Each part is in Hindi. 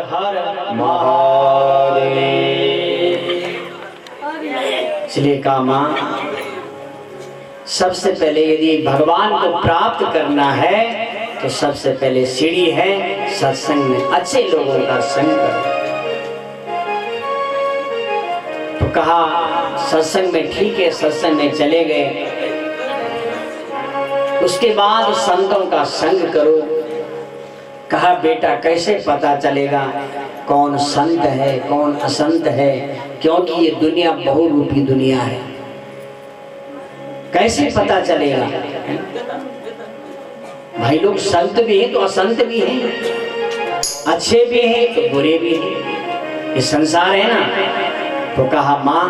हर महादेव। इसलिए कहा माँ, सबसे पहले यदि भगवान को प्राप्त करना है तो सबसे पहले सीढ़ी है सत्संग में अच्छे लोगों का संग करो। तो कहा सत्संग में ठीक है, सत्संग में चले गए। उसके बाद संतों का संग करो। कहा बेटा कैसे पता चलेगा कौन संत है कौन असंत है, क्योंकि ये दुनिया बहुरूपी दुनिया है। कैसे पता चलेगा? भाई लोग संत भी हैं तो असंत भी हैं, अच्छे भी हैं तो बुरे भी हैं, ये संसार है ना। तो कहा माँ,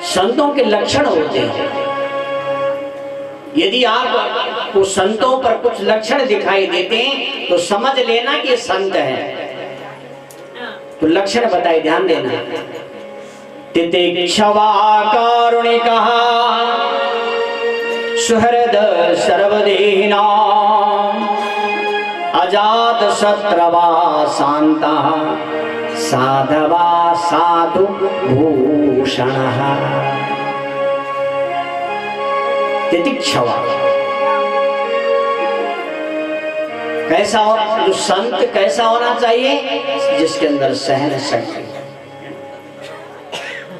संतों के लक्षण होते हैं। यदि आपको संतों पर कुछ लक्षण दिखाई देते हैं तो समझ लेना कि ये संत है। तो लक्षण बताए, ध्यान देना। तितिक्षवा कारुणिकः सुहृद सर्वदेहिना अजात शत्रवा शान्तः साधवा साधु भूषणः। तितिक्षवा कैसा हो, जो संत कैसा होना चाहिए? जिसके अंदर सहन शक्ति,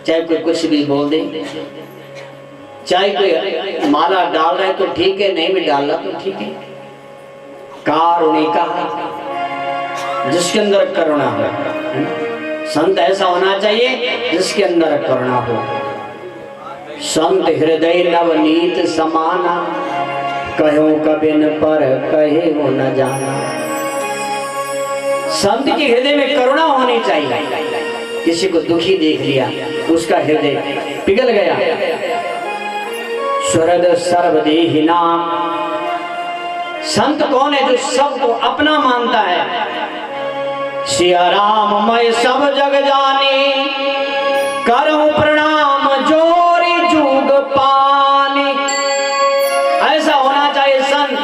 चाहे कोई कुछ भी बोल दे, चाहे कोई माला डाल रहा है तो ठीक है, नहीं भी डाल रहा तो ठीक है। कारुणिका, जिसके अंदर करुणा हो। संत ऐसा होना चाहिए जिसके अंदर करुणा हो। संत हृदय नवनीत समाना, कहो कबिन पर कहे हो न जाना। संत के हृदय में करुणा होनी चाहिए। किसी को दुखी देख लिया, उसका हृदय पिघल गया। सुहृद सर्वदेहिना, संत कौन है? जो सबको अपना मानता है। सिया राम मैं सब जग जाने, करूं प्रणाम जोरी जुग पानी। ऐसा होना चाहिए संत।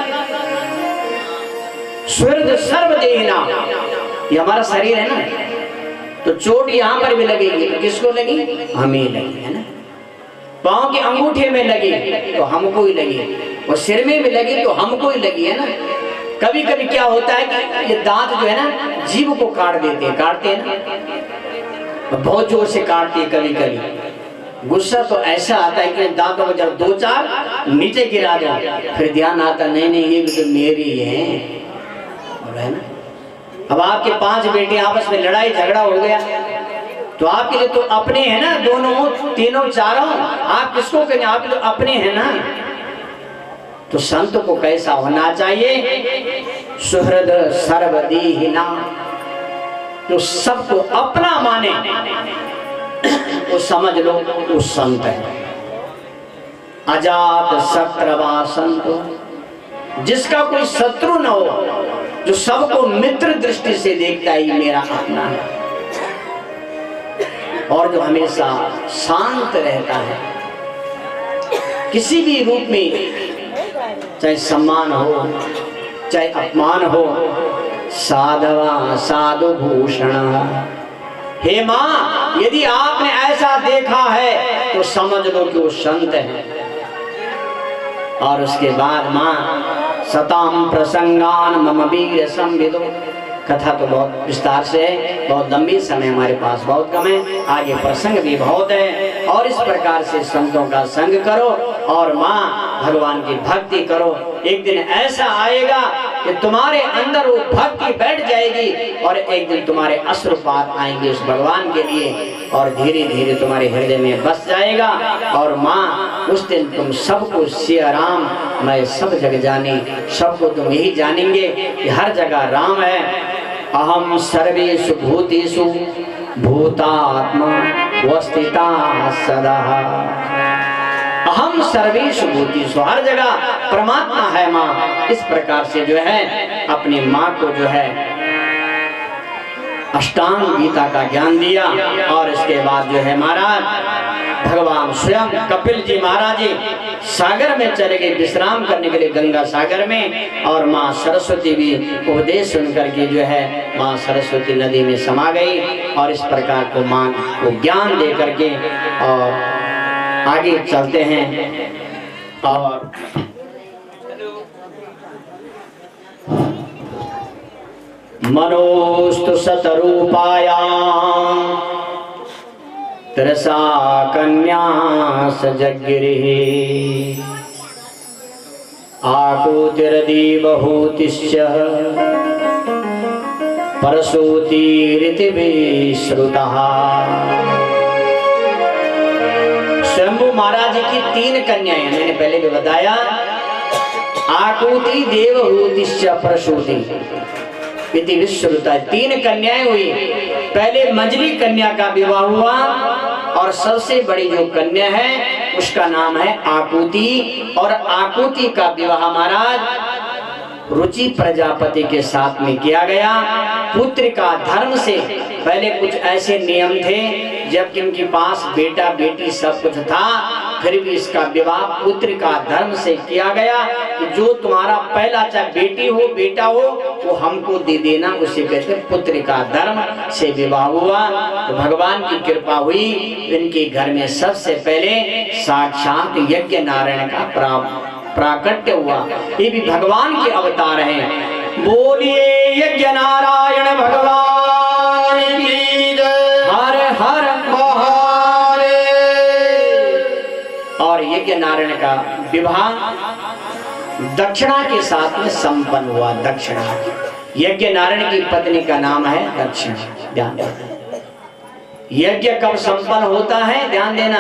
सुहृद सर्वदेहिना, ये हमारा शरीर है ना, तो चोट यहाँ पर भी लगेगी तो किसको लगी? हमें लगी, है ना। पांव के अंगूठे में लगी तो हमको ही लगी, और सिर में भी लगी तो हमको ही लगी, है ना। कभी कभी क्या होता है कि ये दांत जो है ना जीभ को काटते हैं ना, बहुत जोर से काटते हैं। कभी कभी गुस्सा तो ऐसा आता है कि दांतों को जब दो चार नीचे गिरा दो, फिर ध्यान आता नहीं ये भी तो मेरी है ना। अब आपके 5 बेटे आपस में लड़ाई झगड़ा हो गया तो आपके लिए तो अपने हैं ना, दोनों तीनों चारों, आप किसको कहें? आप तो अपने हैं ना। तो संत को कैसा होना चाहिए? सुहृद सर्वदेहिना, जो सबको अपना माने, वो समझ लो वो संत है। अजात शत्रवा संत, जिसका कोई शत्रु न हो, जो सबको मित्र दृष्टि से देखता है मेरा अपना है, और जो हमेशा शांत रहता है। किसी भी रूप में, चाहे सम्मान हो चाहे अपमान हो, साधवा साधु भूषण। हे माँ, यदि आपने ऐसा देखा है तो समझ लो कि वो संत है। और उसके बाद माँ, सताम प्रसंगान मम वीर संविदो। कथा तो बहुत विस्तार से है, बहुत लंबी, समय हमारे पास बहुत कम है, आगे प्रसंग भी बहुत है। और इस प्रकार से संतों का संग करो और माँ भगवान की भक्ति करो। एक दिन ऐसा आएगा कि तुम्हारे अंदर वो भक्ति बैठ जाएगी और एक दिन तुम्हारे अश्रुपात आएंगे उस भगवान के लिए, और धीरे धीरे तुम्हारे हृदय में बस जाएगा। और माँ उस दिन तुम सबको सिया राम मैं सब जग जाने, सबको तुम यही जानेंगे कि हर जगह राम है। अहम सर्वेषु भूतेषु भूतात्मा वस्थिता सदा। अहम सर्वेषु भूतेषु, हर जगह परमात्मा है माँ। इस प्रकार से जो है अपनी माँ को जो है अष्टांग गीता का ज्ञान दिया। और इसके बाद जो है महाराज भगवान स्वयं कपिल जी महाराज जी सागर में चले गए विश्राम करने के लिए, गंगा सागर में। और माँ सरस्वती भी उपदेश सुन करके जो है माँ सरस्वती नदी में समा गई। और इस प्रकार को माँ को ज्ञान दे करके और आगे चलते हैं। और मनोस्तु शतरूपायां तरसा कन्या सजगिरिः आकुतिर्देवहूतिश्च परसूतिरिति श्रुतः। शंभु महाराज की 3 कन्याएं, मैंने पहले भी बताया, आकुति देवहूतिश्च परसूति इति विश्रुता। 3 कन्याएं हुई। पहले मंजली कन्या का विवाह हुआ और सबसे बड़ी जो कन्या है उसका नाम है आकुति। और आकुति का विवाह महाराज रुचि प्रजापति के साथ में किया गया। पुत्र का धर्म से पहले कुछ ऐसे नियम थे, जबकि उनके पास बेटा बेटी सब कुछ था, फिर भी इसका विवाह पुत्र का धर्म से किया गया कि जो तुम्हारा पहला चाहे बेटी हो बेटा हो वो हमको दे देना, उसे कहते पुत्र का धर्म से विवाह हुआ। तो भगवान की कृपा हुई, इनके घर में सबसे पहले साक्षात यज्ञ नारायण का प्राकट्य हुआ। ये भी भगवान के अवतार हैं। बोलिए यज्ञ नारायण भगवान की जय। हर हर महादेव। और यज्ञ नारायण का विवाह दक्षिणा के साथ में संपन्न हुआ। दक्षिणा, यज्ञ नारायण की पत्नी का नाम है दक्षिणा। ध्यान देना, यज्ञ कब संपन्न होता है, ध्यान देना।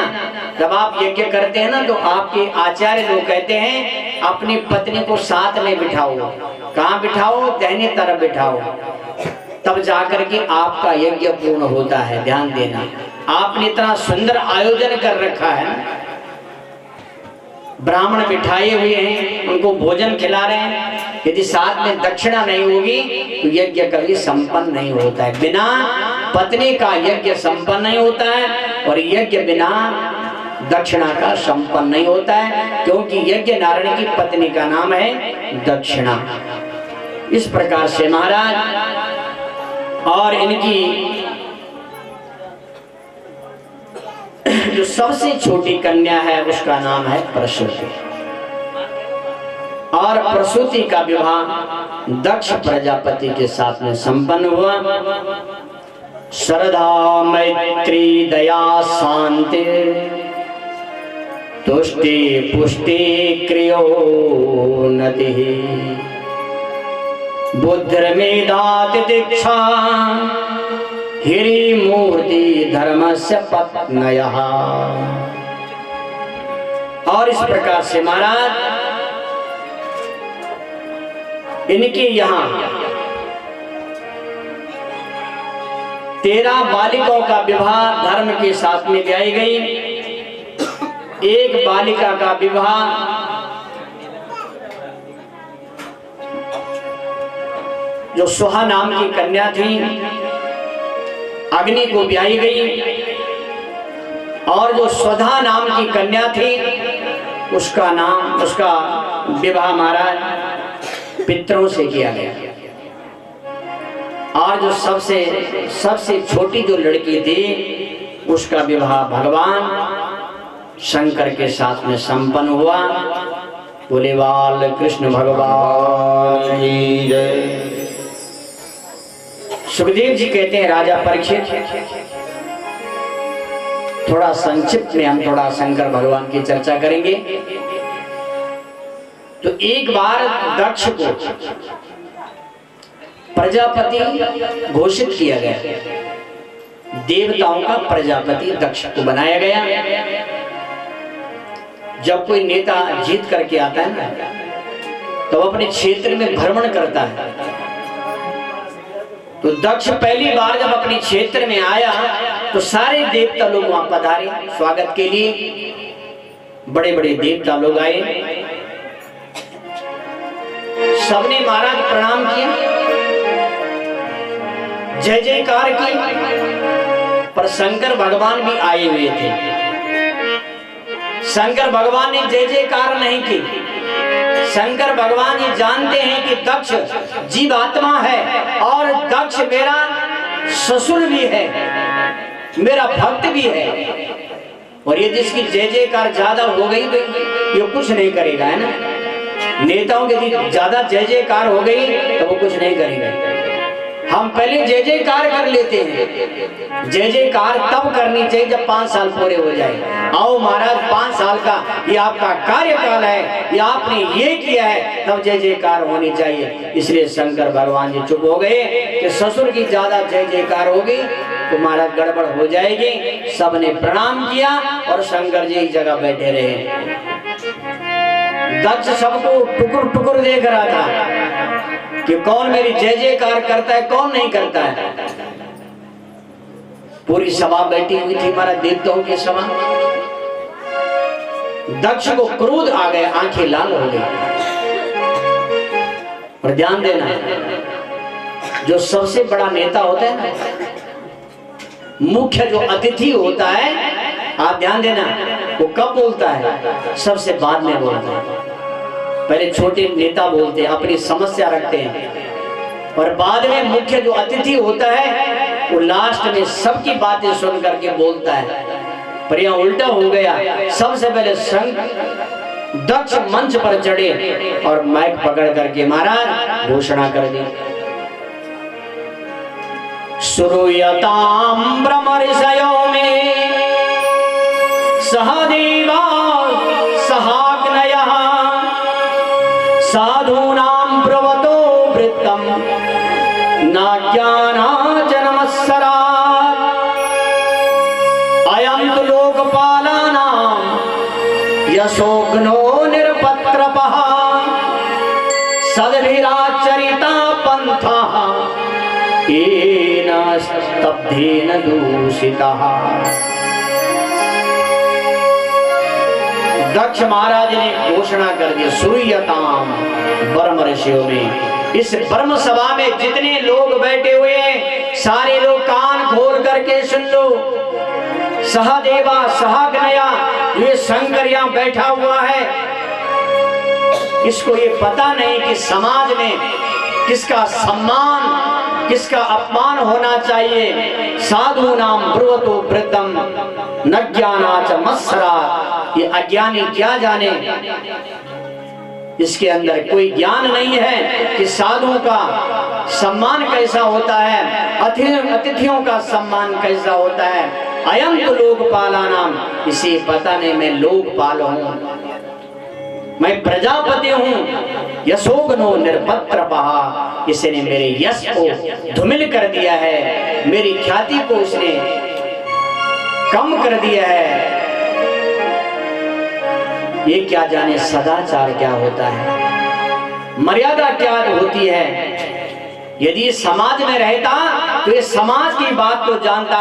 जब आप यज्ञ करते हैं ना तो आपके आचार्य लोग कहते हैं अपनी पत्नी को साथ में बिठाओ। कहाँ बिठाओ? दाहिने तरफ बिठाओ, तब जाकर के आपका यज्ञ पूर्ण होता है। ध्यान देना, आपने इतना सुंदर आयोजन कर रखा है, ब्राह्मण बिठाए हुए हैं, उनको भोजन खिला रहे हैं। यदि साथ में दक्षिणा नहीं होगी तो यज्ञ कभी संपन्न नहीं होता है। बिना पत्नी का यज्ञ संपन्न नहीं होता है और यज्ञ बिना दक्षिणा का संपन्न नहीं होता है, क्योंकि यज्ञ नारायण की पत्नी का नाम है दक्षिणा। इस प्रकार से महाराज, और इनकी जो सबसे छोटी कन्या है उसका नाम है प्रसूति। और प्रसूति का विवाह दक्ष प्रजापति के साथ में संपन्न हुआ। श्रद्धा मैत्री दया शांति तुष्टि पुष्टि क्रियोन्नति बुद्धिर्मेधाति दीक्षा हिरी मूर्ति धर्मस्य पत्नयः। और इस प्रकार से महाराज इनके यहाँ 13 बालिकाओं का विवाह धर्म के साथ में ब्याई गई। एक बालिका का विवाह जो सुहा नाम की कन्या थी अग्नि को ब्याई गई, और जो स्वधा नाम की कन्या थी उसका विवाह महाराज पितरों से किया गया। और जो सबसे छोटी जो लड़की थी उसका विवाह भगवान शंकर के साथ में संपन्न हुआ। बोले बाल कृष्ण भगवान की जय। सुखदेव जी कहते हैं राजा परीक्षित, थोड़ा संक्षिप्त में हम थोड़ा शंकर भगवान की चर्चा करेंगे। तो एक बार दक्ष को प्रजापति घोषित किया गया, देवताओं का प्रजापति दक्ष को बनाया गया। जब कोई नेता जीत करके आता है ना तो अपने क्षेत्र में भ्रमण करता है। तो दक्ष पहली बार जब अपने क्षेत्र में आया तो सारे देवता लोग वहां पधारे स्वागत के लिए। बड़े बड़े देवता लोग आए, सबने महाराज प्रणाम किया। जय जयकार की, पर शंकर भगवान भी आए हुए थे। शंकर भगवान ने जय जयकार नहीं की। शंकर भगवान ये जानते हैं कि दक्ष जीवात्मा है और दक्ष मेरा ससुर भी है, मेरा भक्त भी है, और ये जिसकी जय जयकार ज्यादा हो गई तो ये कुछ नहीं करेगा, है ना। नेताओं की ज्यादा जय जयकार हो गई तो वो कुछ नहीं करेगा। हम पहले जय जयकार कर लेते हैं। जय जयकार तब करनी चाहिए जब 5 साल पूरे हो जाए। आओ महाराज 5 साल का ये आपका कार्यकाल है, ये आपने ये किया है, तब जय जयकार होनी चाहिए। इसलिए शंकर भगवान जी चुप हो गए कि ससुर की ज्यादा जय जयकार होगी तो महाराज गड़बड़ हो जाएगी। सबने प्रणाम किया और शंकर जी एक जगह बैठे रहे। दक्ष सबको टुकुर टुकुर देख रहा था कि कौन मेरी जय जयकार करता है, कौन नहीं करता है। पूरी सभा बैठी हुई थी महाराज, देवताओं की सभा। दक्ष को क्रोध आ गया, आंखें लाल हो गई। और ध्यान देना, जो सबसे बड़ा नेता होता है ना, मुख्य जो अतिथि होता है, आप ध्यान देना, वो कब बोलता है? सबसे बाद में बोलता है। पहले छोटे नेता बोलते हैं, अपनी समस्या रखते हैं, और बाद में मुख्य जो अतिथि होता है वो लास्ट में सबकी बातें सुन करके बोलता है। पर यहाँ उल्टा हो गया। सबसे पहले दक्ष मंच पर चढ़े और माइक पकड़ करके महाराज घोषणा कर दी, श्रूयतां ब्रह्मर्षयो में सहदेवा सहाग्नयः साधूनां ब्रवतो वृत्तम् नाज्ञानाचनमत्सरात् अयं तु लोकपालानां यशोघ्नो निरपत्रपः सद्भिराचरिता पन्थः येन स्तब्धेन दूषितः। दक्ष महाराज ने घोषणा कर दी, श्रूयताम ब्रह्मर्षियों में। इस ब्रह्म सभा में जितने लोग बैठे हुए हैं, सारे लोग कान खोल करके सुन लो। सहदेवा सहाग्नया, ये शंकर यहाँ बैठा हुआ है, इसको ये पता नहीं कि समाज में किसका सम्मान किसका अपमान होना चाहिए। साधु नाम ब्रुवतो वृद्धम न ज्ञानाच मत्सरा, ये अज्ञानी क्या जाने, इसके अंदर कोई ज्ञान नहीं है कि साधुओं का सम्मान कैसा होता है, अतिथियों का सम्मान कैसा होता है। अयं तो लोकपाला नाम, इसे पता नहीं मैं लोकपाल हूं, मैं प्रजापति हूं। यशोघ्नो निरपत्रपः, इसने मेरे यश को धूमिल कर दिया है, मेरी ख्याति को उसने कम कर दिया है। ये क्या जाने सदाचार क्या होता है, मर्यादा क्या होती है। यदि समाज में रहता तो ये समाज की बात को जानता।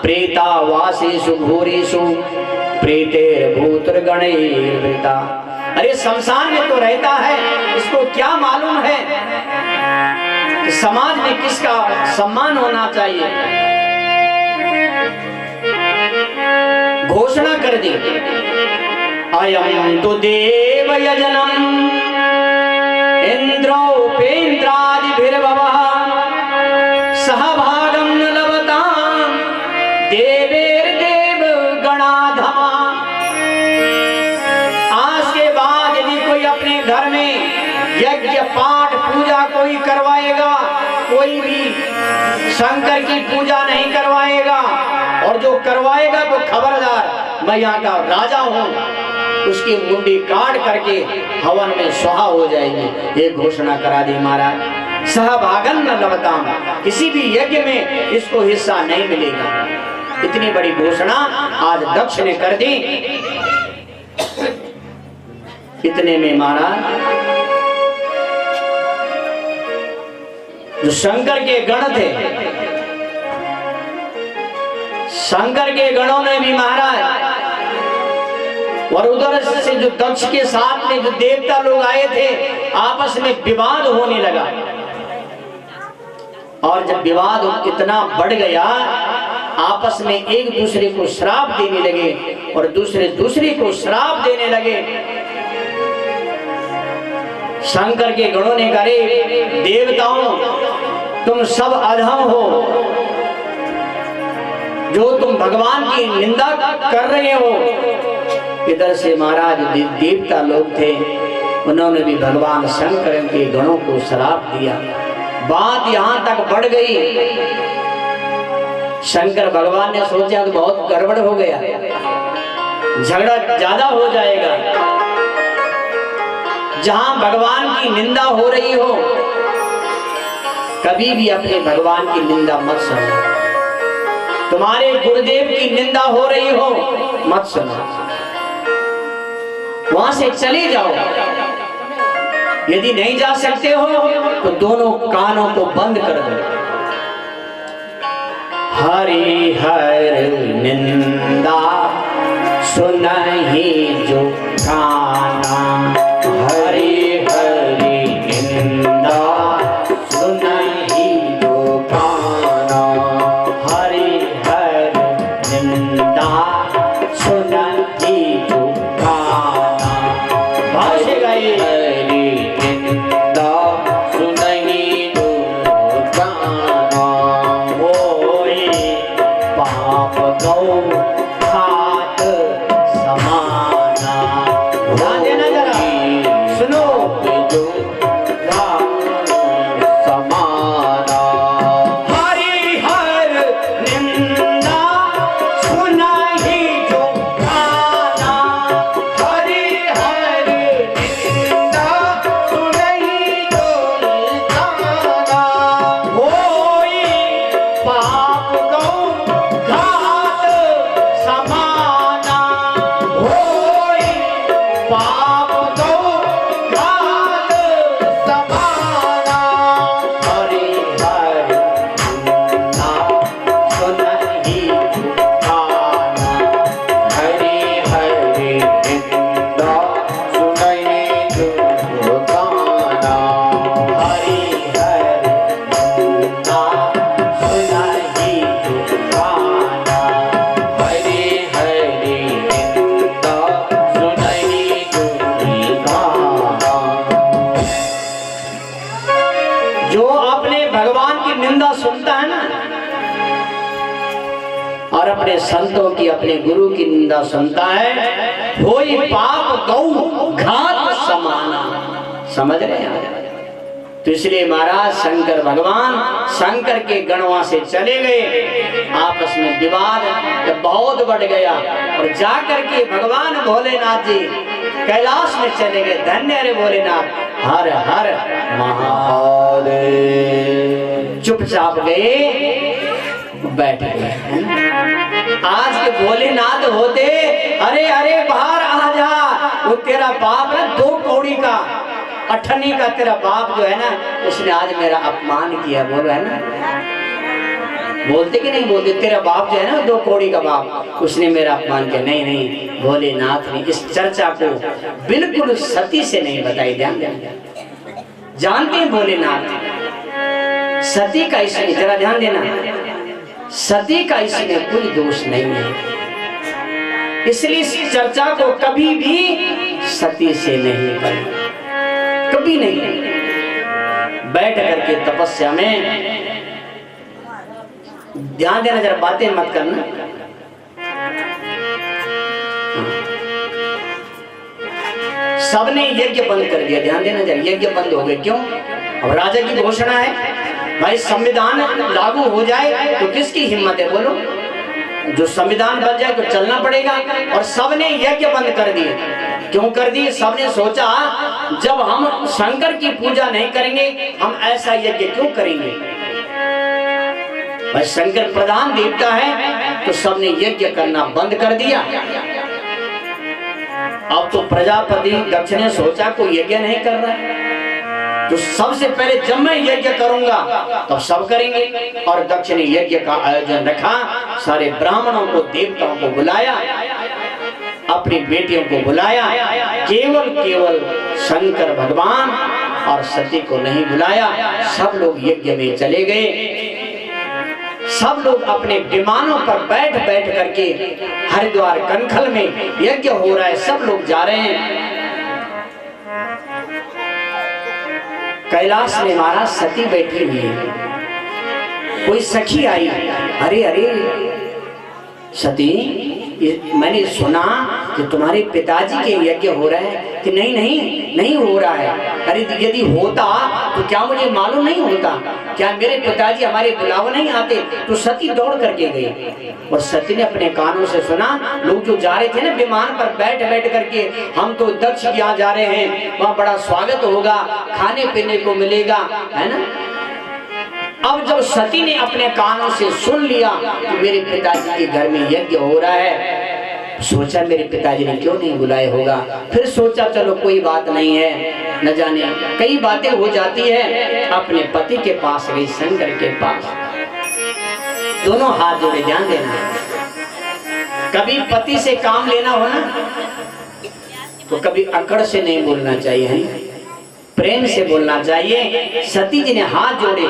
प्रेता वासेषु घोरेषु प्रेतेर भूतर्गणैर्वृता, अरे शमशान में तो रहता है, इसको क्या मालूम है कि समाज में किसका सम्मान होना चाहिए। घोषणा कर दी, अयं तो देव यजनम इंद्रोपेन्द्रादिभिर्भवः सहभागं न लभतां देवैर्देव गणाधमा। आज के बाद यदि कोई अपने घर में यज्ञ पाठ पूजा कोई करवाएगा, कोई भी शंकर की पूजा नहीं करवाएगा, और जो करवाएगा तो खबरदार, मैं यहाँ का राजा हूँ, उसकी मुंडी काट करके हवन में स्वाहा हो जाएगी। ये घोषणा करा दी महाराज। सहभागन न लभताम, किसी भी यज्ञ में इसको हिस्सा नहीं मिलेगा। इतनी बड़ी घोषणा आज दक्ष ने कर दी। इतने में महाराज जो शंकर के गण थे, शंकर के गणों ने भी महाराज, और उधर से जो दक्ष के साथ में जो देवता लोग आए थे, आपस में विवाद होने लगा। और जब विवाद इतना बढ़ गया, आपस में एक दूसरे को श्राप देने लगे और दूसरे को श्राप देने लगे। शंकर के गणों ने कहा, देवताओं तुम सब अधम हो, जो तुम भगवान की निंदा कर रहे हो। इधर से महाराज देवता लोग थे, उन्होंने भी भगवान शंकर के गणों को श्राप दिया। बात यहां तक बढ़ गई, शंकर भगवान ने सोचा तो बहुत गड़बड़ हो गया, झगड़ा ज्यादा हो जाएगा। जहां भगवान की निंदा हो रही हो, कभी भी अपने भगवान की निंदा मत सुनो। तुम्हारे गुरुदेव की निंदा हो रही हो, मत सुनो, वहां से चले जाओ। यदि नहीं जा सकते हो तो दोनों कानों को बंद कर दो। हरि हर निंदा सुनहि जो काना, हरि हरि निंदा सुनहि जो काना, हरि हरि निंदा सुनहि जो काना। भाष्य गाइए, हरि निंदा सुनहि जो काना, होई पाप गौ खात समाना। ध्यान देना जरा, सुनो, जो समाना। हरि हर निंदा सुनहि जो काना, हरि हर निंदा सुनहि जो काना, होई पाप गौ घात समाना, होई पाप गौ घात समाना। हरि हर निंदा सुनहि जो काना, हरि हरि निंदा सुनहि जो काना, हरि हरि निंदा सुनहि जो काना, हरि हरि निंदा सुनहि जो काना। जो अपने भगवान की निंदा सुनता है ना, और अपने संतों की, अपने गुरु की निंदा सुनता है, होई पाप गौ घात समाना। समझ रहे हैं? तो इसलिए महाराज शंकर भगवान, शंकर के गण वहां से चले गए। आपस में विवाद जब बहुत बढ़ गया और जाकर के भगवान भोलेनाथ जी कैलाश में चले गए। धन्य रे भोलेनाथ, हर हर महादेव। चुपचाप गए, बैठ गए। आज के भोलेनाथ होते, अरे अरे बाहर आ जा, वो तेरा बाप है 2 कौड़ी का, अठन्नी का तेरा बाप जो है ना, उसने आज मेरा अपमान किया। बोलो है ना, बोलते कि नहीं बोलते? तेरा बाप जो है ना 2 कौड़ी का बाप, उसने मेरा अपमान किया। नहीं नहीं, भोलेनाथ ने इस चर्चा को बिल्कुल सती से नहीं बताई। ध्यान जानते हैं भोलेनाथ, सती का इसमें जरा ध्यान देना, सती का इसमें कोई दोष नहीं है। इसलिए इस चर्चा को कभी भी सती से नहीं करें, कभी नहीं। बैठ करके तपस्या में ध्यान देना, जरा बातें मत करना। सबने यज्ञ बंद कर दिया। ध्यान देना जरा, यज्ञ बंद हो गए। क्यों? अब राजा की घोषणा है, भाई संविधान लागू हो जाए तो किसकी हिम्मत है? बोलो, जो संविधान बन जाए तो चलना पड़ेगा। और सबने यज्ञ बंद कर दिए। क्यों कर दिए? सबने सोचा जब हम शंकर की पूजा नहीं करेंगे, हम ऐसा यज्ञ क्यों करेंगे? भाई शंकर प्रधान देवता है, तो सबने यज्ञ करना बंद कर दिया। अब तो प्रजापति दक्ष ने सोचा कोई यज्ञ नहीं कर रहा है, तो सबसे पहले जब मैं यज्ञ करूंगा तब सब करेंगे। और दक्ष ने यज्ञ का आयोजन रखा, सारे ब्राह्मणों को, देवताओं को बुलाया, अपनी बेटियों को बुलाया। केवल शंकर भगवान और सती को नहीं बुलाया। सब लोग यज्ञ में चले गए। सब लोग अपने विमानों पर बैठ बैठ करके हरिद्वार कनखल में यज्ञ हो रहा है, सब लोग जा रहे हैं। कैलाश में महाराज सती बैठी हुई है। कोई सखी आई, अरे अरे सती, मैंने सुना कि तुम्हारे पिताजी के यज्ञ हो रहा है। कि नहीं नहीं नहीं हो रहा है। अरे यदि होता तो क्या मुझे मालूम नहीं होता? क्या मेरे पिताजी हमारे बुलावा नहीं आते? तो सती दौड़ करके गई और सती ने अपने कानों से सुना, लोग जो जा रहे थे ना विमान पर बैठ बैठ करके, हम तो दक्ष के यहाँ जा रहे हैं, वहाँ बड़ा स्वागत होगा, खाने पीने को मिलेगा, है ना। अब जब सती ने अपने कानों से सुन लिया कि मेरे पिताजी के घर में यज्ञ हो रहा है, सोचा मेरे पिताजी ने क्यों नहीं बुलाए होगा। फिर सोचा चलो कोई बात नहीं है, न जाने कई बातें हो जाती है। अपने पति के पास गई, शंकर के पास, दोनों हाथ जोड़े। ध्यान देना, कभी पति से काम लेना हो ना तो कभी अकड़ से नहीं बोलना चाहिए, है प्रेम से बोलना चाहिए। सती जी ने हाथ जोड़े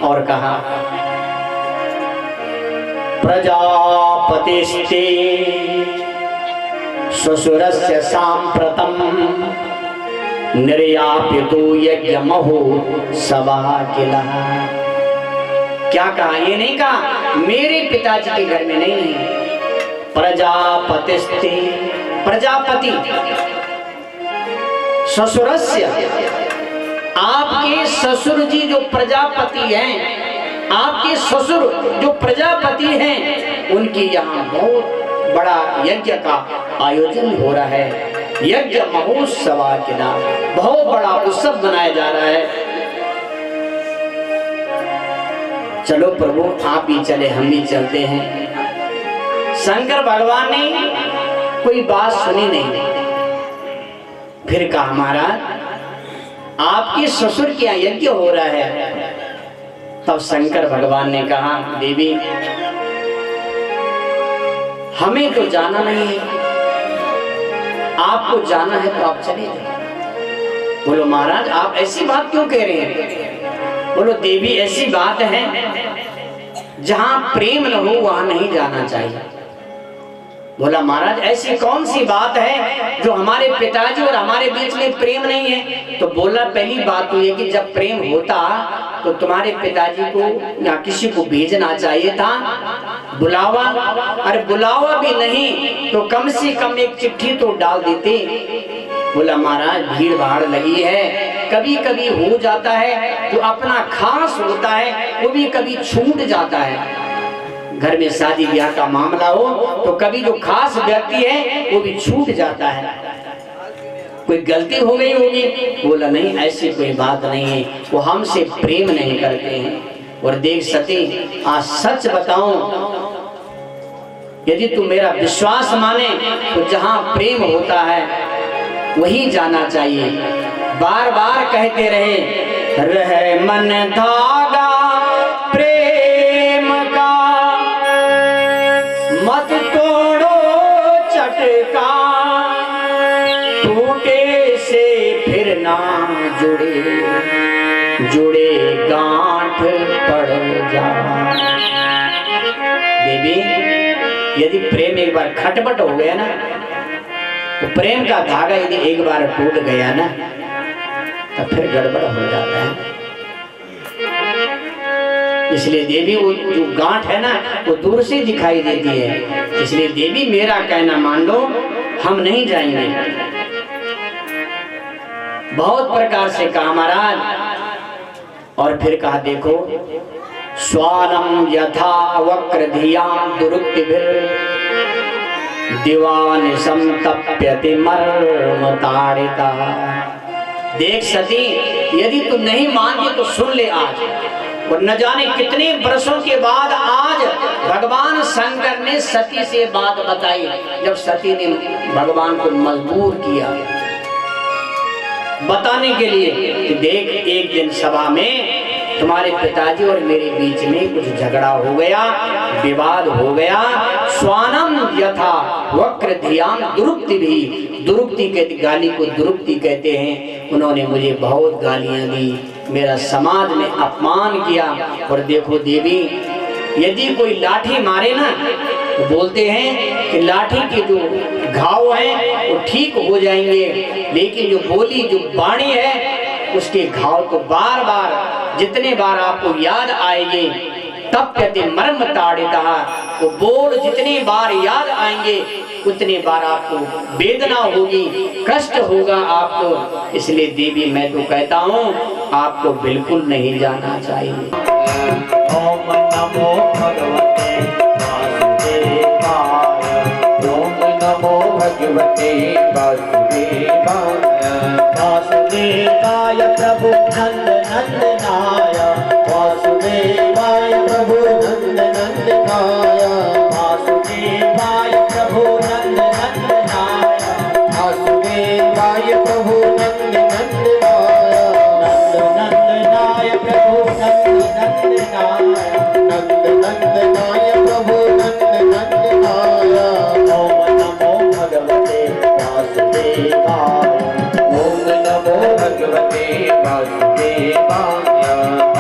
और कहा, प्रजापतिस्ते ससुरस्य सांप्रतम निर्याप्यतो यज्ञमहो सभा किला। क्या कहा? ये नहीं कहा मेरे पिताजी के घर में, नहीं नहीं, प्रजापतिस्ते, प्रजापति, ससुरस्य, आपके ससुर जी जो प्रजापति हैं, आपके ससुर जो प्रजापति हैं, उनकी यहाँ बहुत बड़ा यज्ञ का आयोजन हो रहा है। यज्ञ महोत्सव के नाम बहुत बड़ा उत्सव मनाया जा रहा है। चलो प्रभु आप ही चले, हम भी चलते हैं। शंकर भगवान ने कोई बात सुनी नहीं। फिर कहा, महाराज आपके ससुर के यहाँ यज्ञ हो रहा है। तब शंकर भगवान ने कहा, देवी हमें तो जाना नहीं है, आपको जाना है तो आप चले जाओ। बोलो महाराज आप ऐसी बात क्यों कह रहे हैं? बोलो देवी ऐसी बात है जहां प्रेम न हो वहां नहीं जाना चाहिए। बोला महाराज ऐसी कौन सी बात है जो हमारे पिताजी और हमारे बीच में प्रेम नहीं है? तो बोला पहली बात तो ये कि जब प्रेम होता तो तुम्हारे पिताजी को या किसी को भेजना चाहिए था बुलावा। अरे बुलावा भी नहीं तो कम से कम एक चिट्ठी तो डाल देते। बोला महाराज भीड़ भाड़ लगी है, कभी कभी हो जाता है, जो अपना खास होता है वो भी कभी छूट जाता है। घर में शादी ब्याह का मामला हो तो कभी जो खास व्यक्ति है वो भी छूट जाता है, कोई गलती हो गई होगी। बोला नहीं ऐसी कोई बात नहीं है, वो हमसे प्रेम नहीं करते हैं। और देख सती आज सच बताऊं, यदि तू मेरा विश्वास माने तो जहां प्रेम होता है वही जाना चाहिए। बार बार कहते रहे मन धागा प्रेम का, मत तोड़ो चटका, टूटे से फिर ना जुड़े, जुड़े गांठ पड़ जा। देवी यदि प्रेम एक बार खटपट हो गया ना तो प्रेम का धागा यदि एक बार टूट गया ना तो फिर गड़बड़ हो जाता है। इसलिए देवी वो जो गांठ है ना वो दूर से दिखाई देती है। इसलिए देवी मेरा कहना मान लो, हम नहीं जाएंगे। बहुत प्रकार से कहा महाराज। और फिर कहा देखो स्वानम यथा वक्र धिया दुरुक्तिभिर दीवान संतप्यति मर्म तारिता। देख सती यदि तू नहीं मानती तो सुन ले आज, और न जाने कितने वर्षों के बाद आज भगवान शंकर ने सती से बात बताई। जब सती ने भगवान को मजबूर किया बताने के लिए कि देख एक दिन सभा में तुम्हारे पिताजी और मेरे बीच में कुछ झगड़ा हो गया, विवाद हो गया। स्वानम यथा वक्र धियान दुरुक्ति भी, दुरुक्ति कहते, गाली को दुरुक्ति कहते हैं। उन्होंने मुझे बहुत गालियां दी, मेरा समाज में अपमान किया। और देखो देवी, यदि कोई लाठी मारे ना तो बोलते हैं कि लाठी के जो घाव हैं वो ठीक हो जाएंगे, लेकिन जो बोली, जो वाणी है, उसके घाव तो बार बार, जितने बार आपको याद आएंगे तब कहते मर्म ताड़िता, वो बोल जितने बार याद आएंगे उतने बार आपको वेदना होगी, कष्ट होगा आपको। इसलिए देवी मैं तो कहता हूँ आपको बिल्कुल नहीं जाना चाहिए। ओम नमो भगवते वासुदेवाय, ओम नमो भगवते वासुदेवाय, वासुदेवाय प्रभु नंद नंदनाय, वासुदेवाय प्रभु नंद नंदनाय, वासुदेवाय प्रभु नंद नंदनाय, वासुदेवाय प्रभु नंद नंदनाय, नंद नंदनाय प्रभु नंद नंदनाय, नंद नंदनाय प्रभु नंद नंदनाय। ओम नमो भगवते वासुदेवाय, ओम नमो भगवते वासुदेवाय,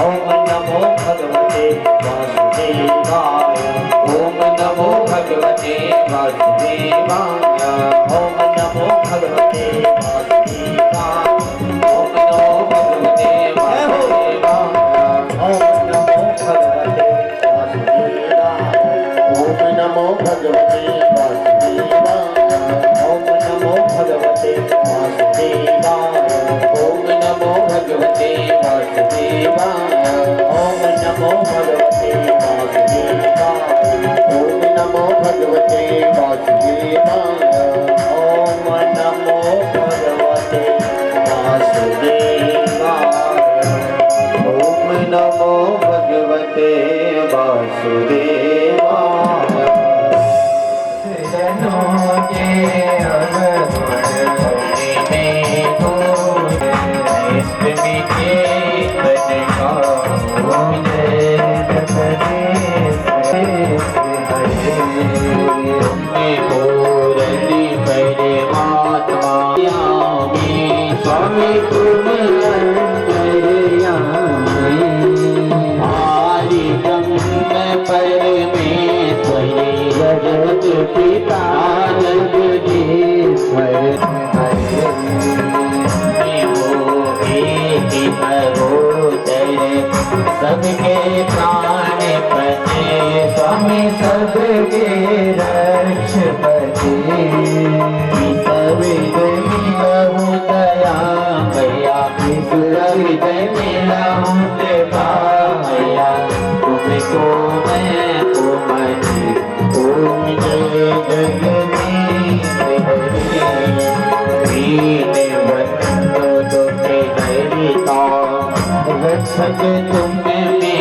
ओम नमो भगवते वासुदेवाय, ओम नमो भगवते वासुदेवाय, ओम नमो भगवते वासुदेवाय, ओम नमो भगवते वासुदेवाय, ओम नमो भगवते वासुदेवाय, ओम नमो भगवते वासुदेवाय, ओम नमो भगवते वासुदेवाय, ओम नमो भगवते वासुदेवाय, ओम नमो भगवते वासुदेवाय, ओम नमो भगवते वासुदेवाय, ओम नमो भगवते वासुदेवाय, ओम नमो भगवते वासुदेवाय। सजनों के स्वामी तुम आदि ब्रह्म परमेश्वरी जगत पिता जगदीश्वर सबके प्राण पते स्वामी सबके रक्षपति विद मिलहु दया भैया विद मिलहु कृपा भैया तुमको मैं मनी ओम जय जगदीश हरि बंदो तुमे हरिता रक्षक तुम मेरे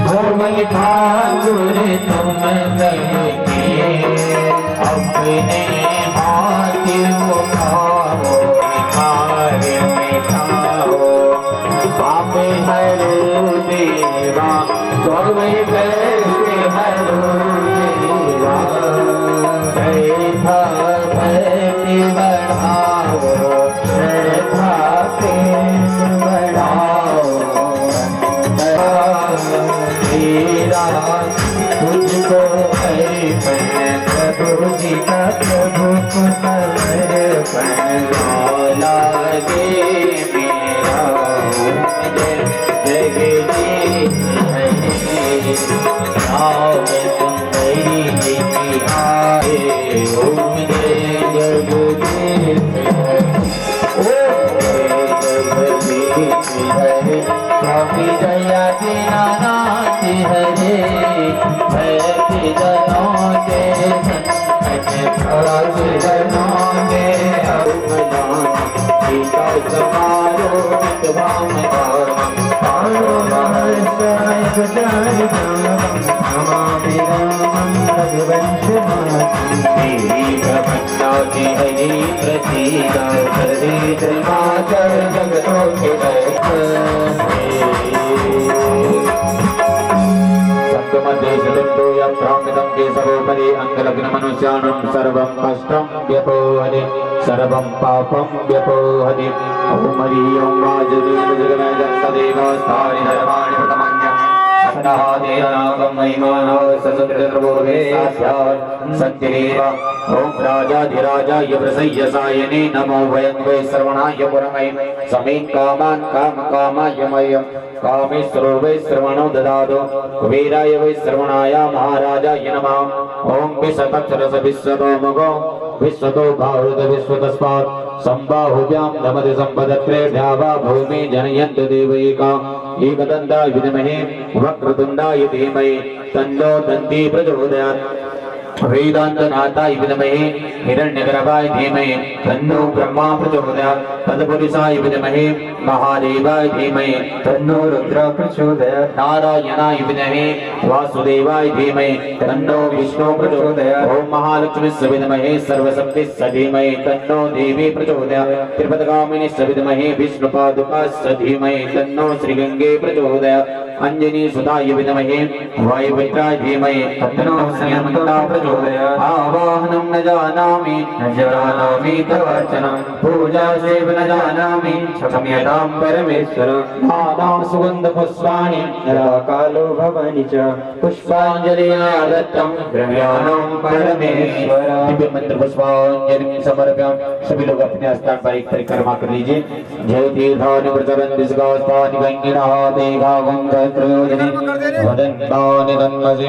भवन ठाकुर तुम करके अपने हाथ उठाओ कार्य मिटाओ आप हरो देवा स्वर्ग कैसे हरो देवा श्रद्धा भक्ति बढ़ाओ श्रद्धा प्रेम बढ़ाओ तेरा तुझको अर्पण प्रभु जी का प्रभु को समर्पण लागे मेरा जगदीश हरि नाम सुंदरी जी की आए ओम जय जगदीश हरे स्वामी दया दीनानाथ हरे भक्ति जनों के जनों के अवदान सीता समारो नितवाम महर्षय नमामि रामं रघुवंशनाथं देवी प्रपन्नाति हरि प्रसीद सर्वे जन्माचर जगतोऽखिलस्य सप्तमदेशदण्डो यं भ्रामितं केशवोपरि अङ्गलग्नमनुष्याणां सर्वं कष्टं व्यपोहति सर्वं पापं व्यपोहति ॐ हरिं वाजुदेवजगमेजन्तदेव स्थानि धर्माणि प्रथमन्यं सदादेवनागं महिमानो ससुत्रपूर्वे सत्यदेव ॐ राजाधिराजाय प्रसय्यसायने नमो वयं वै श्रवणाय पुरमयं समेत कामान् कामकामाय मह्यं कामेश्वरो वै श्रवणो ददातु कुबेराय वै श्रवणाय महाराजाय नमः ॐ विशतक्षरस विश्वतोमुखो विश्वतो भावृत विश्वतस्मात् सम्बाहुभ्यां नमति सम्पदत्रेभ्यः वा भूमि जनयन्तु देवैका एकदन्ताय विद्महे वक्रतुण्डाय धीमहि तन्नो दन्ती प्रचोदयात् वेदान्तनाथाय विद्महे हिरण्यगर्भाय धीमहि तन्नो ब्रह्मा प्रचोदयात् तत्पुरुषाय विद्महे महादेवाय धीमहि तन्नो रुद्र प्रचोदयात् नारायणाय विद्महे वासुदेवाय धीमहि तन्नो विष्णु प्रचोदयात् ओम महालक्ष्मीस्य विद्महे सर्वशक्तिस्य धीमहि तन्नो देवी प्रचोदयात् त्रिपदगामिनीस्य विद्महे विष्णुपादुकास्य धीमहि तन्नो श्रीगंगे प्रचोदयात् अंजनी सुताय विद्महे वायुपुत्राय धीमहि तन्नो श्रीमन्ता प्रचोदयात् आवाहनं न जानामि तवार्चनं पूजा सेव न जानामि क्षम्यतां परमेश्वर नाना सुगन्ध पुष्पाणि निराकालो भवानि च पुष्पाञ्जलिना दत्तं द्रव्याणां परमेश्वर दिव्य मंत्र पुष्पाञ्जलि समर्पयाम। सभी लोग अपने स्थान पर एक परिक्रमा कर लीजिए। जय तीर्थानि प्रचरन् दिशगास्तानि गङ्गिनाते गावङ्गत्रयोजनि वदन्तानि तन्मसि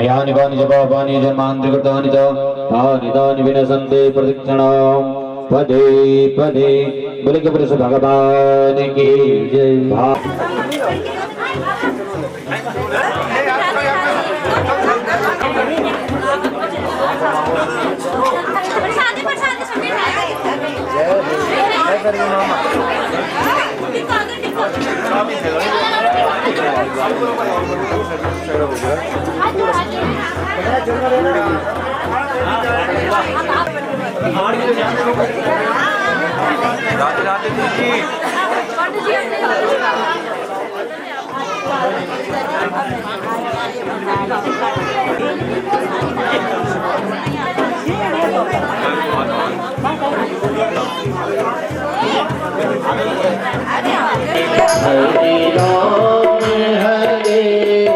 यानि वानि च पापानि जन्मान्तरिकृतानि च तानि तानि विनशन्ति प्रदक्षिणां पदे पदे। बोले के पुरुष भगवान की जय। हरे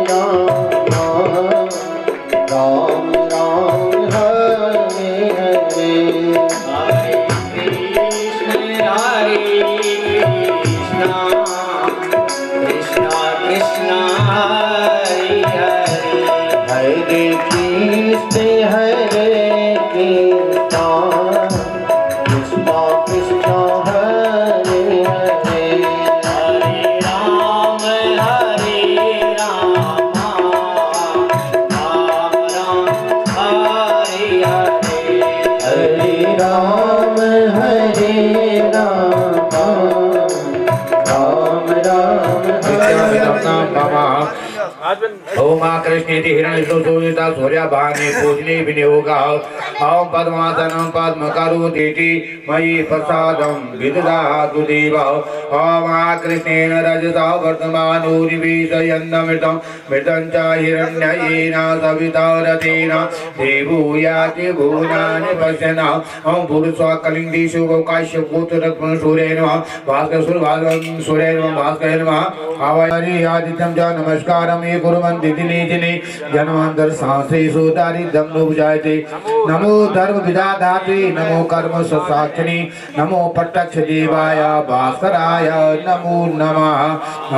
राम राम राम हरे हरे हरे कृष्ण कृष्ण कृष्ण हरे हरे हरे कृष्ण हरे कृष्ण कृष्ण कृष्ण हरे हरे हरे राम हरे ओम कृष्णेति हिरण्यसूता सूर्यभाने पूजने विनियोगा ओम पद्मासनं पद्मकरोतीति मयि प्रसादं विदधातु देव ओम कृष्णेन रजसा वर्तमानो निवेशयन्नमृतं मृतं च हिरण्येन सविता रथेन देवो याति भुवनानि पश्यन् ओम पुरुषः कलिङ्गेषु काश्यपपुत्ररत्नं सूर्येण भास्करसूर्यं सूर्येण भास्करेण आवाहयामि आदित्यं च नमस्कारं ये कुर्वन्ति दिने दिने जन्मान्तर सहस्रेषु दारिद्र्यं नोपजायते। नमो धर्म विधातात्रे नमो कर्म साक्षिणे नमो प्रत्यक्ष देवाय भास्कराय नमो नमः।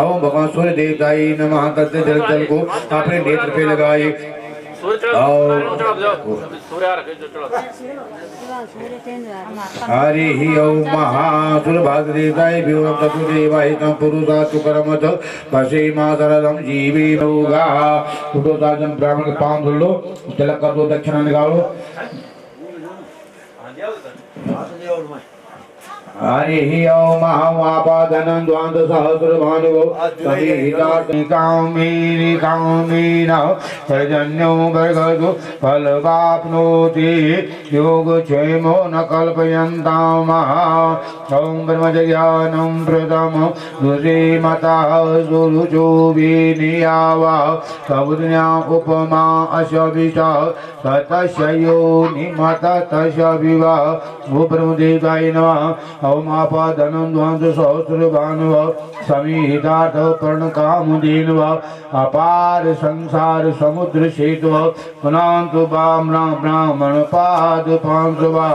ओम भगवान सूर्य देवताय नमः। तस्य जल को अपने नेत्र पे लगाए। हरि ओम महासुरभागदेवताय विवं तत्देवाहितं पुरुषात् कर्मथ पशे मातरदं जीवे लोगा। उठो ताजम ब्राह्मण के पांव धुल लो, तिलक कर दो, दक्षिणा निकालो। हरि ओम आपादनं द्वांत सहस्रभानुवो कामेनि कामेन पर्जन्यो वर्गदो फलवाप्नोति योगक्षेमो न कल्पयन्ताम् ओम ब्रह्मज्ञानं प्रदम दुरीमता सुरुचो विनियावा सबुद्न्या उपमा अशविषा ततशयो निमत तशविवा वो ब्रह्मदेवाय नमः ओम आपादनं द्वांत सहस्रभानुव समीहितार्थ पर्णकामुदीनव अपार संसार समुद्र सेतु पुनान्तु ब्राह्मण पाद पांसवा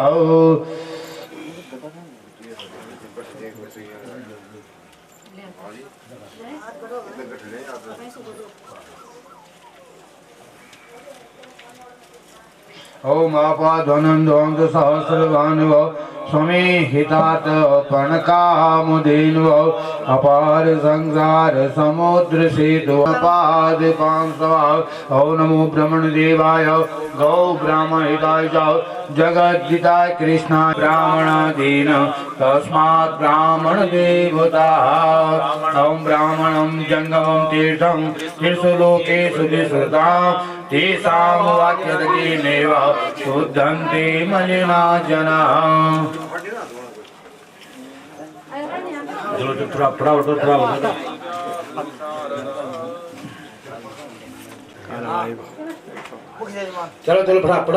ओम आपादनं द्वांत सहस्रभानुव समीहितात् पर्णकामुदीनव अपार संसार समुद्र सेतु पाद पांसवा ओम नमो ब्रह्मण देवाय गौ ब्राह्मणिताय च जगद्दिताय कृष्णाय ब्राह्मणादीन तस्मात् ब्राह्मण देवता ओम ब्राह्मणं जंगमं तीर्थं त्रिषु लोकेषु विश्रुतां तेषां वाक्यदकेनैव शुद्धन्ते मलिना जनाः चलो चलो फटा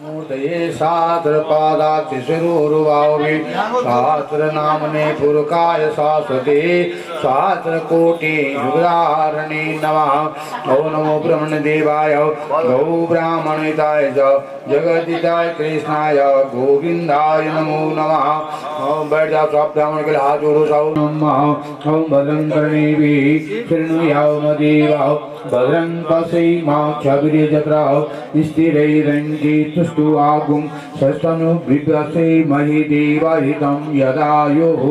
मूर्तये शास्त्र पादाति शिरोरुवावि शास्त्र नामने पुरकाय शाश्वते शास्त्र कोटि युगधारणे नमः ओम नमो ब्रह्मण देवाय गौ ब्राह्मणिताय च जगद्दिताय कृष्णाय गोविंदाय नमो नमः ओम बैठ जाओ सब ब्राह्मण के हाथ जोड़ो सब नमः ओम भद्रं कर्णेभिः शृणुयामदेवाः भद्रं पश्येमाक्षभिर्यजत्राः स्थिरैरङ्गैः आगुं षष्ठनुभिभ्यसे महि देवहितं यदायुः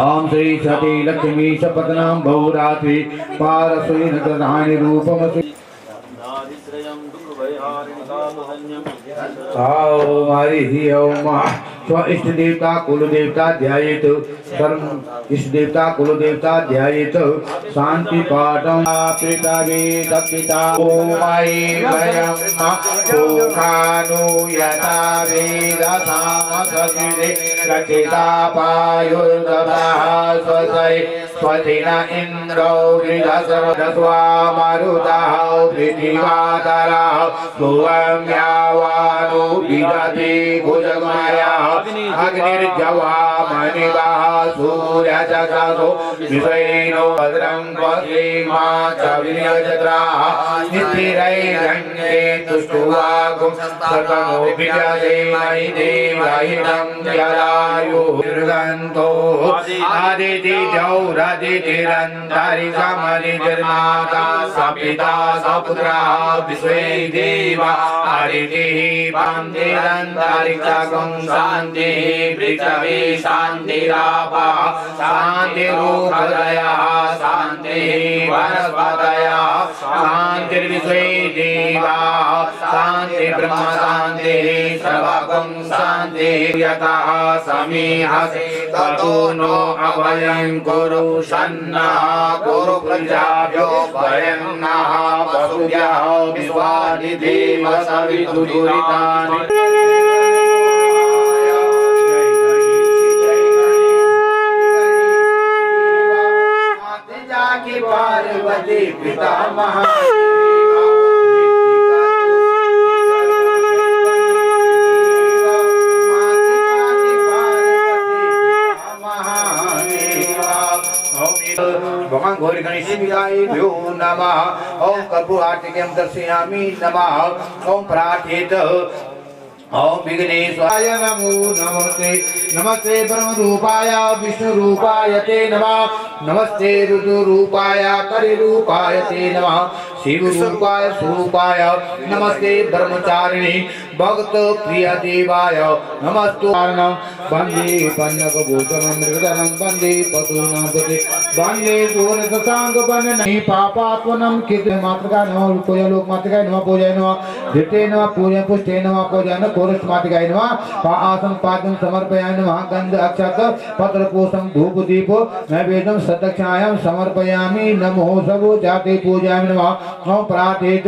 ओम श्री सती लक्ष्मी शपथनां बहुरात्रि पारस्वैन दधानि रूपमसि ओम हरि ओम स्व इष्ट देवता कुल देवता ध्यायेत सर्व इष्ट देवता कुल देवता ध्यायेत शांति पाठं पितावे दत्पिता ओम आई वयं सुखानु यथा वेद सामसगिरे रचिता पायुर्दधाः स्वसै स्वधिन इन्द्रो वृधस्वा मरुतः पृथिवातरः भुवम्यावानो विदधि भुजगमयः अग्निर्जवा मणिवः सूर्यचक्षुषो विश्वेनो भद्रं पश्येमा च वीर्यजत्राः स्थिरैरङ्गे तुष्टुवागुं सर्वमो विजये मयि देवहितं जलायुः निर्गन्तो आदितिजौ रदितिरन्तरिक्षमरिजर्माता सपिता सपुत्रः विश्वे देवा आदितिः पान्तिरन्तरिक्षगं शान्तिः पृथिवी शान्तिरापः शान्तिरूपदयः शान्तिः वनस्पतयः शान्तिर्विश्वे देवाः शान्ति ब्रह्म शान्तिः सर्वगं शान्तिः यतः समीहसे ततो नो अभयं कुरु सन्नः कुरु प्रजाभ्यो भयं नः वसुभ्यः विश्वानि देव सवितुर्दुरितानि पार्वती पितामह भगवान गौरी गणेशाय नमः ओम कर्पूरार्तिकं दर्शयामि नमः ओम प्रार्थेत ओम विघ्नेश्वराय नमो नमस्ते नमस्ते ब्रह्मरूपाय विष्णुरूपाय ते नमः नमस्ते रुद्ररूपाय कलिरूपाय ते नमः शिवरूपाय स्वरूपाय नमस्ते ब्रह्मचारिणे भक्त प्रिय देवाय नमस्तु वंदे पन्नक भूषणं मृगधरं वंदे पशूनां पते वंदे सूर्यशशांक वंदने पापात्मनं कित मातृका नमः पूजय लोक मातृका नमः पूजय नमः धृते नमः पूजय पुष्टे नमः पूजय नमः कोरस मातृकाय नमः आसन पादं समर्पयामि नमः गंध अक्षत पत्र पुष्पं धूप दीप नैवेद्यं सदक्षिणायां समर्पयामि नमो सबो जाते पूजयामि नमः ओम प्रातेत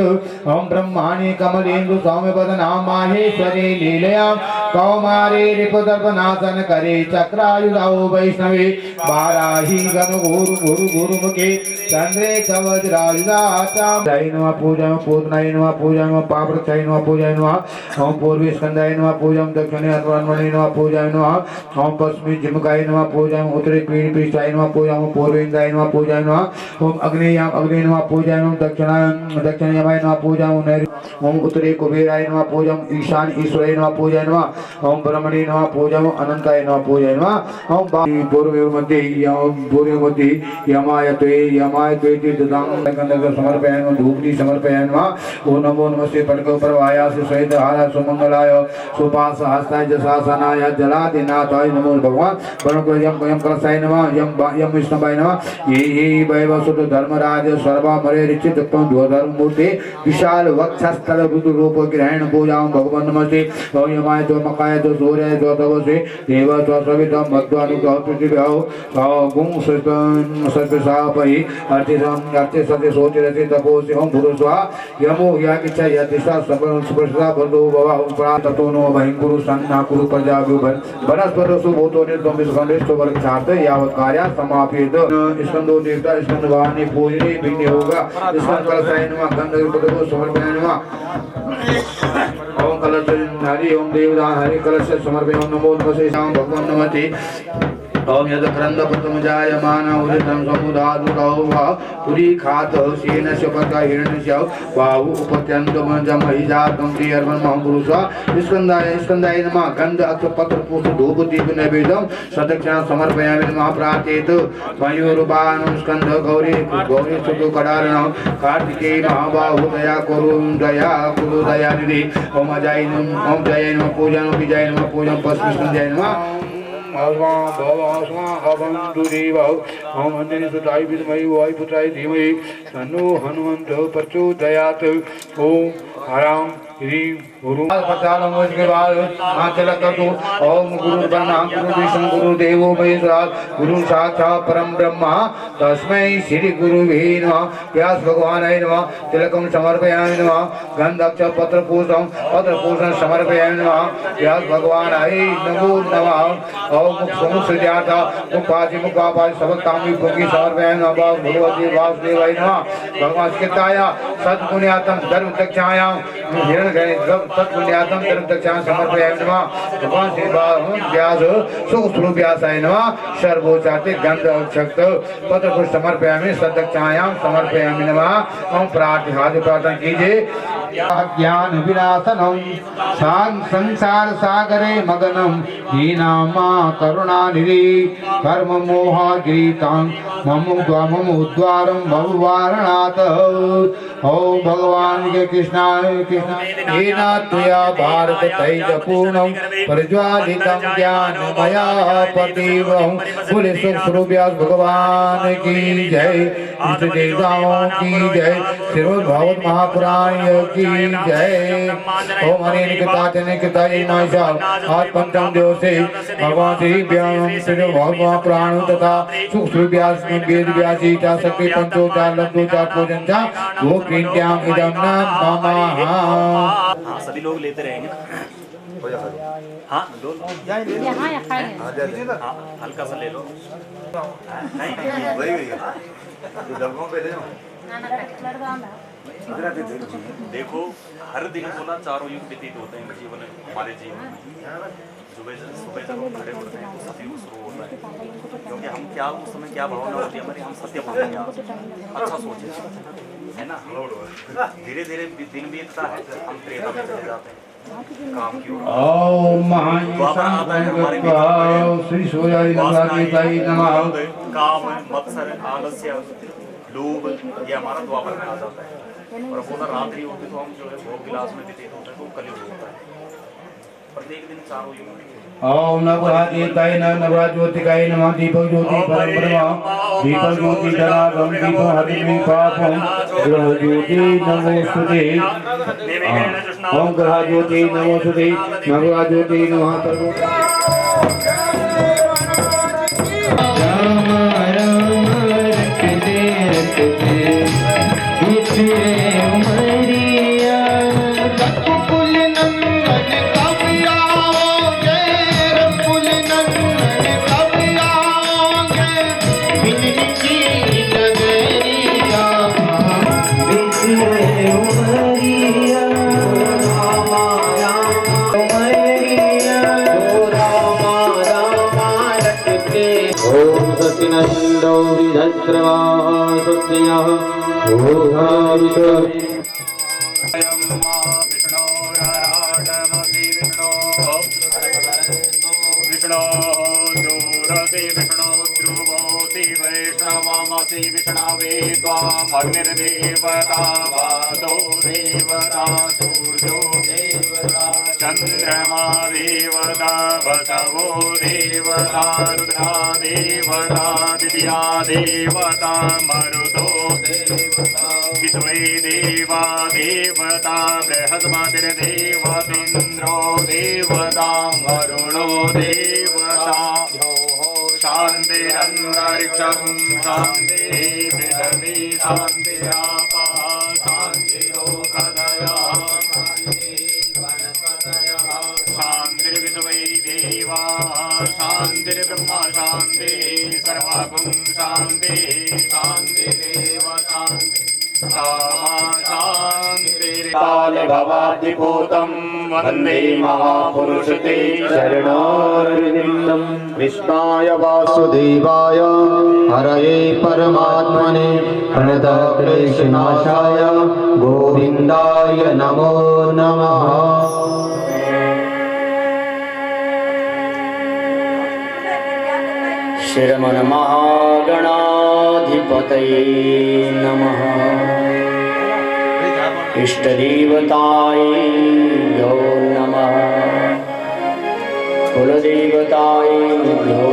ओम ब्रह्माणि कमलेन्दु सौम्य वदना माहेश्वरी लीलया कौमारे रिपुदर्पनाशन करे चक्रायुधाओ वैष्णवे वाराही गण गुरु गुरु गुरुमुखे चंद्रे कवज्रायुधाचाम जय नमः पूजयामि पूर्णाय नमः पूजयामि पापरक्षाय नमः पूजयामि नमः ओम पूर्वे स्कंदाय नमः पूजयामि दक्षिणे अथर्वणमणि नमः पूजयामि नमः ओम पश्चिमे जिमकाय नमः पूजयामि उत्तरे पीठपृष्ठाय नमः पूजयामि पूर्वे इंद्राय नमः पूजयामि नमः ओम अग्नेयाम अग्ने नमः पूजयामि दक्षिणायमाय नमः पूजयामि नैऋत्य ओम उत्तरे कुबेराय नमः पूजयामि ईशान ईश्वराय नमः पूजयामि नमः ओम ब्रह्मणे नमः पूजयामि अनंताय नमः पूजयामि नमः ओम पूर्वे मध्ये यमाय त्वे तीर्थदां समर्पयामि नमः धूपदीप समर्पयामि नमः ओम नमो नमस्ते पटको परवाया सुसहित हार सुमंगलाय सुपास हस्ताय जसासनाय जलादिनाथाय नमो भगवान वरुण यम कलशाय नमः यम विष्णुवाय नमः ये वैवसुत धर्मराज सर्वा मरे ऋचित धर्म मूर्ति विशाल वक्षस्थल बुद्ध रूप ग्रहण पूजां भगवान नमस्ते ओम यमाय तो मकाय तो सूर्य तो तवसे देव तो सविता मध्वानुग्रह पृथ्व्याओ गुं सत्पसापहि अर्चे सत्य सोच रति तपोसि ओम भूर्स्वा यमो याकिच्छा यतिषा सबन सुप्रसदा बंधो भव उपरा ततो नो भयंकुरु सन्ना कुरु प्रजा विभन वनस्पति सुभूतो निर्दम विस्कंदेष्टो वर्गछात यावत कार्य समाप्येत स्कंदो देवता स्कंदवानी पूजने विघ्न होगा स्कंद कलशाय नमः गंध पदको समर्पयामि नमः ओम कलश हरि ओम देवदान हरि कलश समर्पयामि नमो नमः श्याम भगवान नमस्ते ओम यद क्रंद पतम जायमान उदितं समुदादुकौ वा पुरी खात सेन शपक हिरण्यस्य वाहु उपत्यंतम जमहिजातं प्रियर्मन् महापुरुषा स्कंदाय नमः गंध अक्ष पत्र पुष्प धूप दीप नैवेद्यं सदक्षिणा समर्पयामि नमः प्रार्थेत मयूरबाणं स्कंद गौरी सुतो कडारणं कार्तिकेय महाबाहु दया कुरु दयानिधि ओम जय नमः पूजन विजय नमः पूजन पश्चिम स्कंदाय नमः ओम अंजनी सुताय विद्महे वायुपुत्राय धीमहि तन्नो हनुमंत प्रचोदयात् ओम हराम ह्रीं गुरु पचालं के बाद आचल करतु ओम गुरु ब्रह्मा गुरु विष्णु गुरु देवो महेश्वरा गुरु साक्षात् परम ब्रह्म तस्मै श्री गुरुवे नमः व्यास भगवानाय नमः तिलकं समर्पयामि नमः गंधक्ष पत्रपूषं समर्पयामि नमः व्यास भगवानाय नमो नमः ओम मुख मुखपापादि सबतामि भोगी समर्पयामि नमः भगवती वासुदेवाय नमः भगवान कृताय सद्गुण्यातं धर्मदक्षायां तत्पुण्यातं धर्मदक्षां समर्पयामि नमः भगवान श्री व्यास सुखस्वरूप व्यासाय नमः सर्वोच्चाते गंध अक्षत पत्रपुष्प समर्पयामि सदक्षायां समर्पयामि नमः ओम प्रार्थना कीजिए ज्ञान विनाशनम संसार सागरे मगनम दीनामा करुणानिधि कर्म मोह गीतां मम उद्वारं भववारणात् ओम भगवान के कृष्णाय येना त्वया भारत तैज पूर्णं प्रज्वालितं ज्ञानमया पतिवं बोले सुखस्वरूप व्यास भगवान की जय इष्ट देवताओं की जय श्रीमद् भागवत महापुराण की जय ओम हरे निकता मायसा आज पंचम दिवस से भगवान श्री भगवान पुराण तथा सुखस्वरूप व्यास वेद व्यासी चा शक्ति पंचोचार लब्धोचार पूजन चा वो प्रीत्याम इदं नाम हाँ सभी लोग लेते रहेंगे हाँ दो यहाँ हाँ हल्का सा ले लो देखो हर दिन को ना चारों युग व्यतीत होते हैं जीवन हमारे जीवन में सुबह जब हम खड़े होते हैं तो सभी को शुरू होता है क्योंकि हम क्या उस समय क्या भावना होती है हमारी हम सत्य बोलेंगे अच्छा सोचें है ना धीरे धीरे दिन बीतता है हम त्रेता में चले जाते हैं काम की ओर काम मत्सर आलस्य लोभ ये हमारा द्वापर में आ जाता है और वो रात्रि होती तो हम जो है भोग विलास में व्यतीत होता है तो कलयुग होता है प्रत्येक दिन चारों युग ओम नवरात्रिकाय नवरात्रिकाय नमः दीपक ज्योति परम ब्रह्म दीपक ज्योति जनार्दन दीपो हरिमी पापम ग्रह ज्योति नमोस्तुते ओम ग्रह ज्योति नमोस्तुते नवग्रह ज्योति नमः सर्वो राम राम रखते रखते इतने उमरिया रघुकुल नंदन कब आओगे रघुकुल नंदन कब आओगे बिनती नगरिया इतने उमरिया राम राम उमरिया राम राम रखते ओम सतिनंदो विधत्रमा सत्यः ओघाविषो विष्णो दूरसि विष्णो ध्रुवोऽसि वैष्णवमसि विष्णवे त्वामग्निर्देवता वातो देवता सूर्यो देवता चन्द्रमा देवता वसवो देवता रुद्रा देवता दिव्या देवता मरुतो देवता विश्वे देवा देवता बृहस्पतिर्देवतेन्द्रो देवता वरुणो देवता शान्तिरन्तरिक्षं शान्तिः पृथिवी शान्तिरापः शान्तिरोषधयः शान्तिर्विश्वे देवाः शान्तिर्ब्रह्म शान्तिः सर्वगुं शान्तिः शान्तिरेव शान्तिः कालभवादिभूतं वन्दे महापुरुषते शरणारविन्दं कृष्णाय वासुदेवाय हरये परमात्मने प्रणतक्लेशनाशाय गोविन्दाय नमो नमः श्रीमन्महागणाधिपतये नमः इष्टदेवताय यो नमः कुलदेवताय यो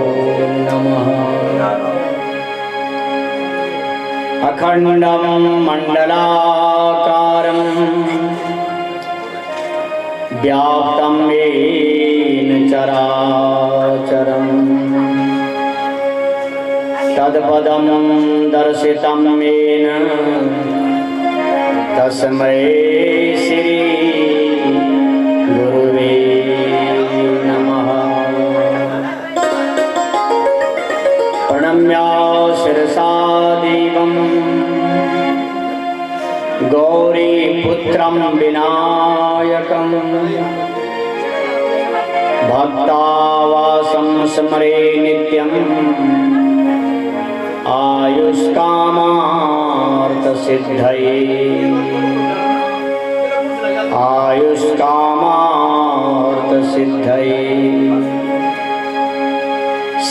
नमः अखण्डं मण्डलाकारं व्याप्तं येन चराचरम् तत्पदं दर्शितं येन तस्मै श्री गुरुवे नमः प्रणम्य शिरसा देवं गौरीपुत्रं विनायकं भक्तावासं स्मरे नित्यम् आयुष्कामार्थसिद्धये आयुष्कामार्थसिद्धये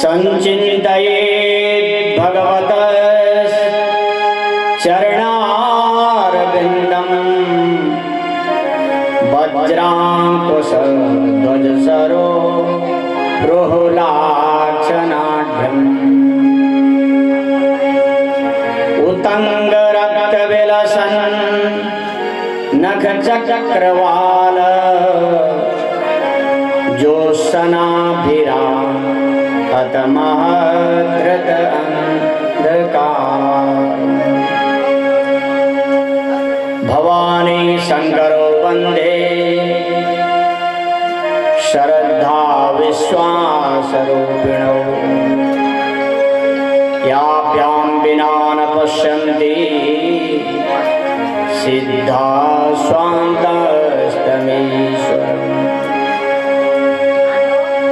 संचिन्तयेत् भगवतः चरणारविन्दं वज्राङ्कुशध्वजसरो प्रोहुलाक्षनाढ्यम् उतंगरक्तविलसन् नखचक्रवाल ज्योत्सनाभिराहतमहधृत अंधकार भवानी शंकरो वन्दे श्रद्धा विश्वासरूपिणौ याभ्यां विना न पश्यन्ति सिद्धा स्वान्तस्तमीश्वरम्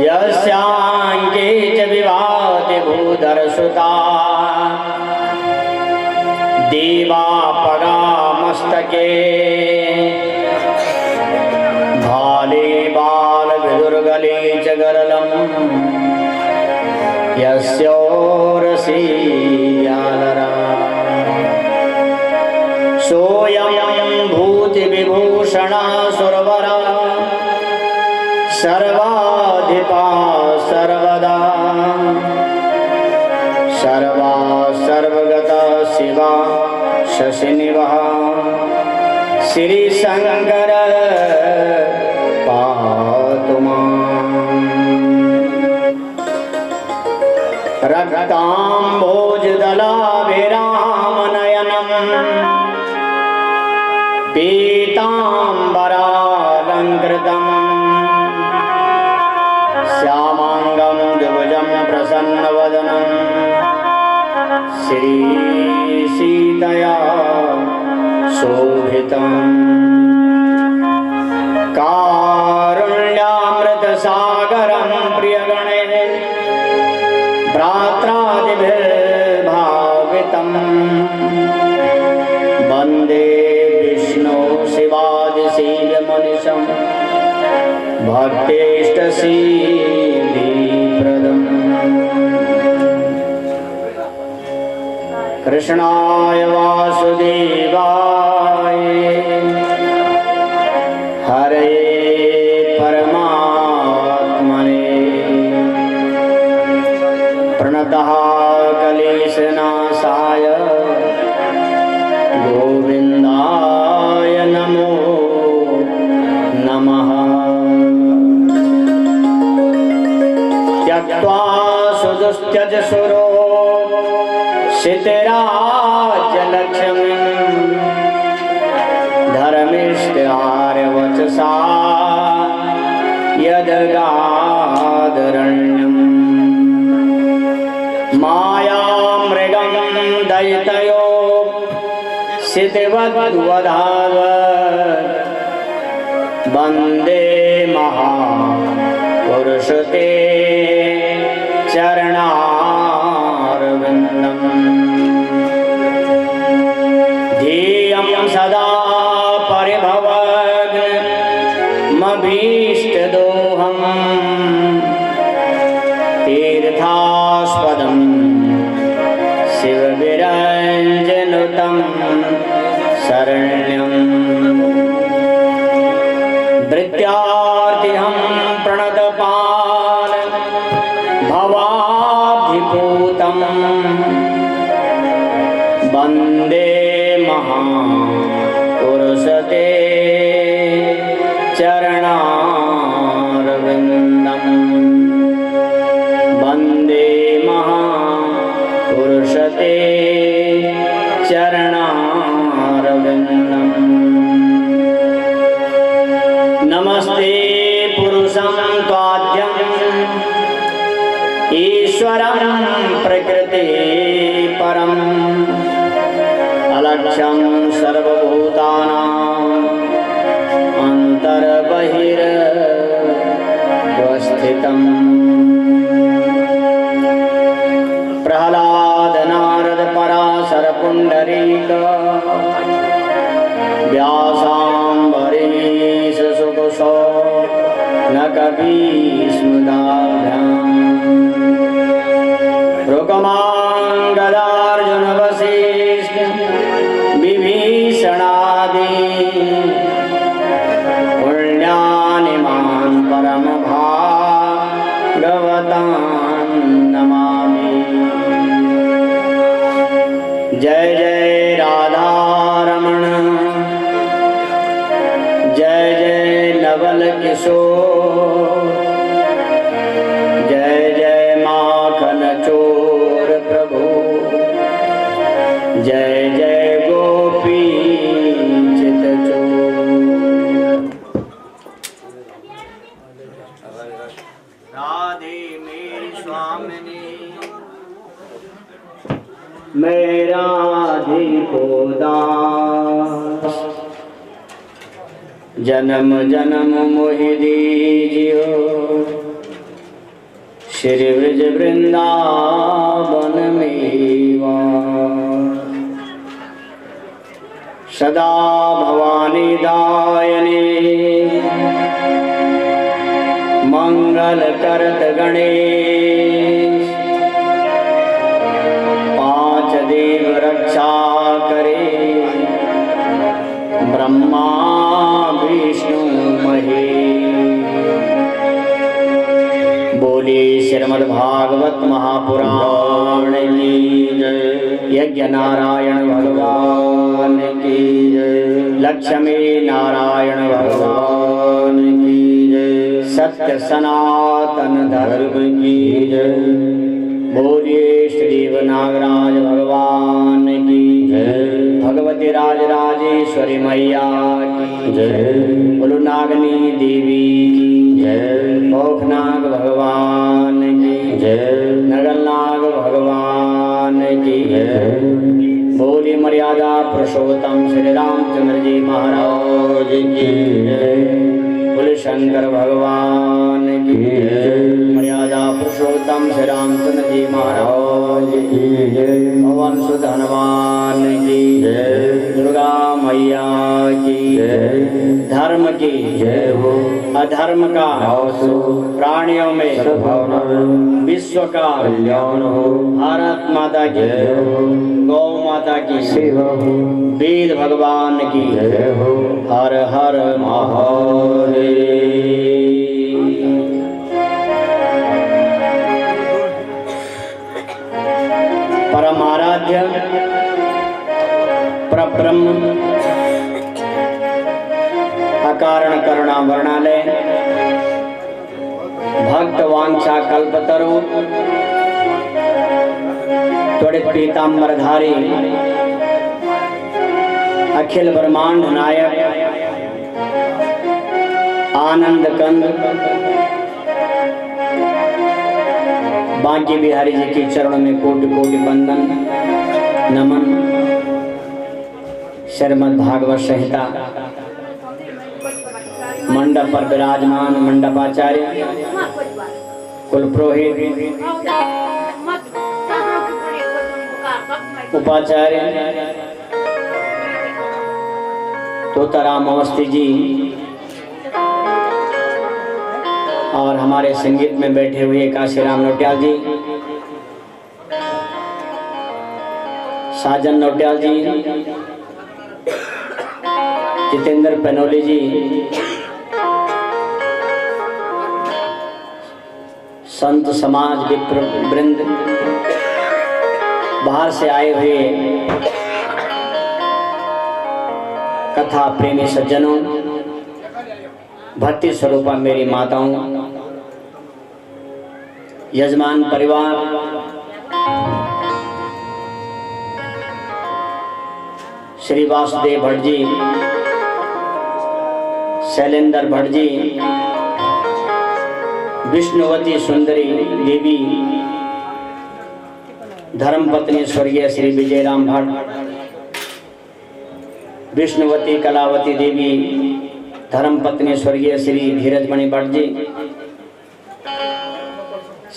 यस्याङ्के च विभाति भूधरसुता देवापगामस्तके भाले बालविदुर्गले च गरलम् यस्योरसि व्यालरा सोऽयं भूतिविभूषणा सुरवरा सर्वाधिपा सर्वदा सर्वा सर्वगता शिवा शशिनिवः श्री शंकर पातु माम्। रक्ताम्भोजदलाभिरामनयनम् पीताम्बरालङ्कृतम् श्यामाङ्गं द्विभुजं प्रसन्नवदनं श्रीसीतया शोभितम्। कारुण्यामृतसागरं प्रियगणे भ्रात्रादिभिर्भावितम् वन्दे विष्णु शिवादिशीलमनिशं भक्तेष्टसिद्धिप्रदम्। कृष्णाय वासुदेवाय हरे परमात्मने प्रणतः क्लेशनाशाय गोविन्दाय नमो नमः। त्यक्त्वा सुदुस्त्यजसुरो क्षितिराज्यलक्ष्मीं धर्मिष्ठार्यवचसा यदगादरण्यम्। मायामृगं दयितयो क्षितिवद्वधावत् वन्दे महापुरुषते चरणारविन्दम्। ध्येयं सदा परिभवग्नमभीष्टदोहम् तीर्थास्पदं शिवविरञ्जनुतं शरण्यम्। भृत्यार्तिहं प्रणतपाल भवाब्धिपूतं वन्दे महापुरुषते चरणारविन्दम्। वन्दे महापुरुषते चरणारविन्दम्। नमस्ते पुरुषं त्वाद्यं ईश्वरं प्रकृते परम् अलक्ष्यं सर्वभूतानां अन्तर्बहिर्वस्थितम्। प्रह्लाद नारद पराशर पुण्डरीक व्यासाम्बरीश सुकुशो नकवीस्मृताभ्याम्। रुकमाङ्गदार्जुन वसिष्ठ विभीषणादि पुण्यानि मां परमभागवतान् नमामि। जय जय राधारमण जय जय नवल किशोर जय जय माखन चोर प्रभु जय जय गोपी चित चोर। राधे मेरी स्वामिनी मेरा राधिको दास जन्म जन्म मोहि दीजियो श्री ब्रज वृंदावन मेवा। सदा भवानी दायने मंगल करत गणेश पांच देव रक्षा करे ब्रह्मा विष्णु महेश। भागवत महापुराण की जय। यज्ञ नारायण भगवान की जय। लक्ष्मी नारायण भगवान की जय। सत्य सनातन धर्म की जय। बोलिए श्री नागराज भगवान की जय। भगवती राजराजेश्वरी मैया की जय। बोलो नागनी देवी की जय। मोखनाग भगवान की जय। नगलनाग भगवान की जय। बोली मर्यादा पुरुषोत्तम श्री रामचंद्र जी महाराज की जय। बोले शंकर भगवान की जय। मर्यादा पुरुषोत्तम श्री रामचंद्र जी महाराज की जय। पवन सुत हनुमान की जय। दुर्गा मैया की जय। धर्म की जय हो। अधर्म का प्राणियों में विश्व का कल्याण हो। भारत माता की जय हो। गौ माता की सेवा हो। वेद भगवान की जय हो। हर हर महादेव। परम आराध्य परब्रह्म अकारण करुणा वर्णालय भक्त वांछा कल्पतरु त्वरित पीताम्बरधारी अखिल ब्रह्मांड नायक आनंद कंद बांके बिहारी जी के चरणों में कोटि कोटि वंदन नमन। श्रीमद् भागवत संहिता मंडप पर विराजमान मंडपाचार्य कुल पुरोहित उपाचार्य तोताराम अवस्थी जी और हमारे संगीत में बैठे हुए काशीराम नौटियाल जी, साजन नौटियाल जी, जितेंद्र पेनोली जी, संत समाज विप्र वृंद, बाहर से आए हुए कथा प्रेमी सज्जनों, भक्ति स्वरूपा मेरी माताओं, यजमान परिवार, श्री वासुदेव भट्ट जी, शैलेंद्र भट्ट जी, विष्णुवती सुंदरी देवी, धर्मपत्नी स्वर्गीय श्री विजयराम भट्ट, विष्णुवती कलावती देवी, धर्मपत्नी स्वर्गीय श्री धीरजमणि भट्ट जी,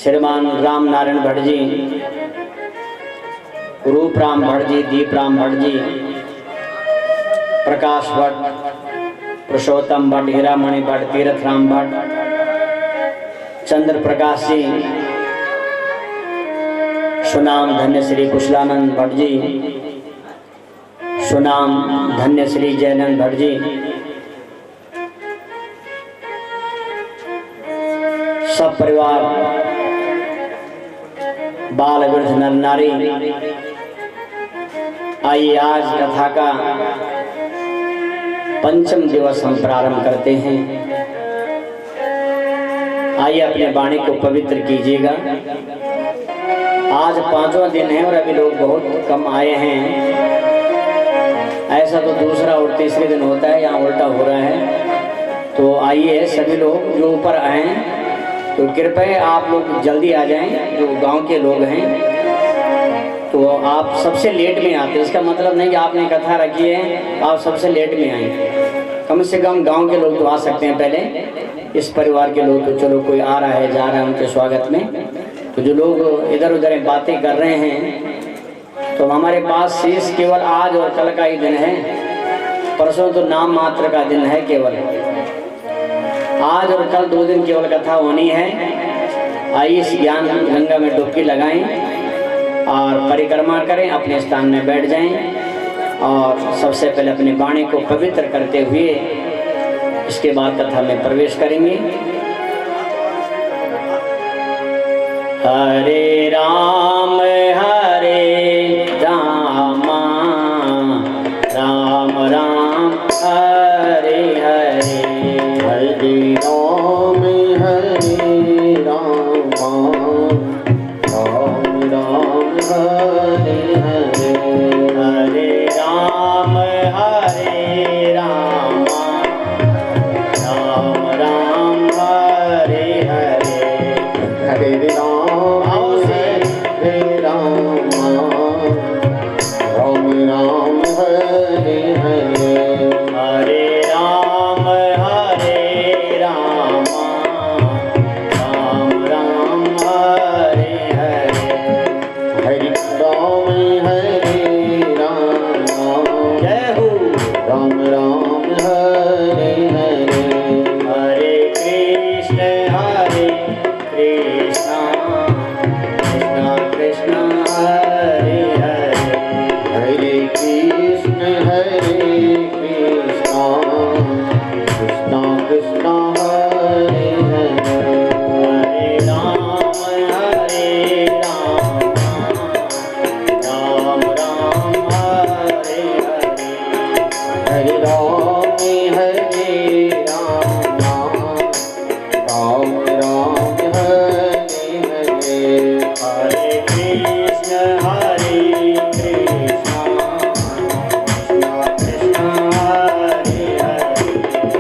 श्रीमान राम नारायण भट्ट जी, रूपराम भट्ट जी, दीपराम भट्ट जी, प्रकाश भट्ट, पुरुषोत्तम भट्ट, हीरामणि भट्ट, तीर्थराम भट्ट, चंद्र प्रकाश जी, सुनाम धन्य श्री कुशलानंद भट्ट जी, सुनाम धन्य श्री जयनंद भट्ट जी, सब परिवार, बाल वृद्ध नर नारी, आइए आज कथा का पंचम दिवस हम प्रारंभ करते हैं। आइए अपने वाणी को पवित्र कीजिएगा। आज पांचवा दिन है और अभी लोग बहुत कम आए हैं। ऐसा तो दूसरा और तीसरे दिन होता है, यहाँ उल्टा हो रहा है। तो आइए सभी लोग जो ऊपर आए तो कृपया आप लोग जल्दी आ जाएं। जो गांव के लोग हैं तो आप सबसे लेट में आते, इसका मतलब नहीं कि आपने कथा रखी है आप सबसे लेट में आए। कम से कम गांव के लोग तो आ सकते हैं पहले। इस परिवार के लोग तो चलो कोई आ रहा है जा रहा है उनके स्वागत में। तो जो लोग इधर उधर बातें कर रहे हैं तो हमारे पास शेष केवल आज और कल का ही दिन है। परसों तो नाम मात्र का दिन है केवल। आज और कल 2 दिन केवल कथा होनी है। आइए इस ज्ञान गंगा में डुबकी लगाएं और परिक्रमा करें, अपने स्थान में बैठ जाएं और सबसे पहले अपनी वाणी को पवित्र करते हुए इसके बाद कथा में प्रवेश करेंगे। हरे राम राम राम हरे हरे। हरे राम राम राम हरे हरे। हरे राम राम राम हरे हरे। हरे राम राम राम हरे हरे। हरे राम राम राम हरे हरे। हरे राम जय हो। राम राम हरे हरे। हरे कृष्ण कृष्ण कृष्ण हरे हरे। हरे कृष्ण कृष्ण कृष्ण हरे हरे। हरे राम राम राम हरे हरे। हरे राम राम राम हरे हरे। हरे कृष्ण कृष्ण कृष्ण हरे हरे।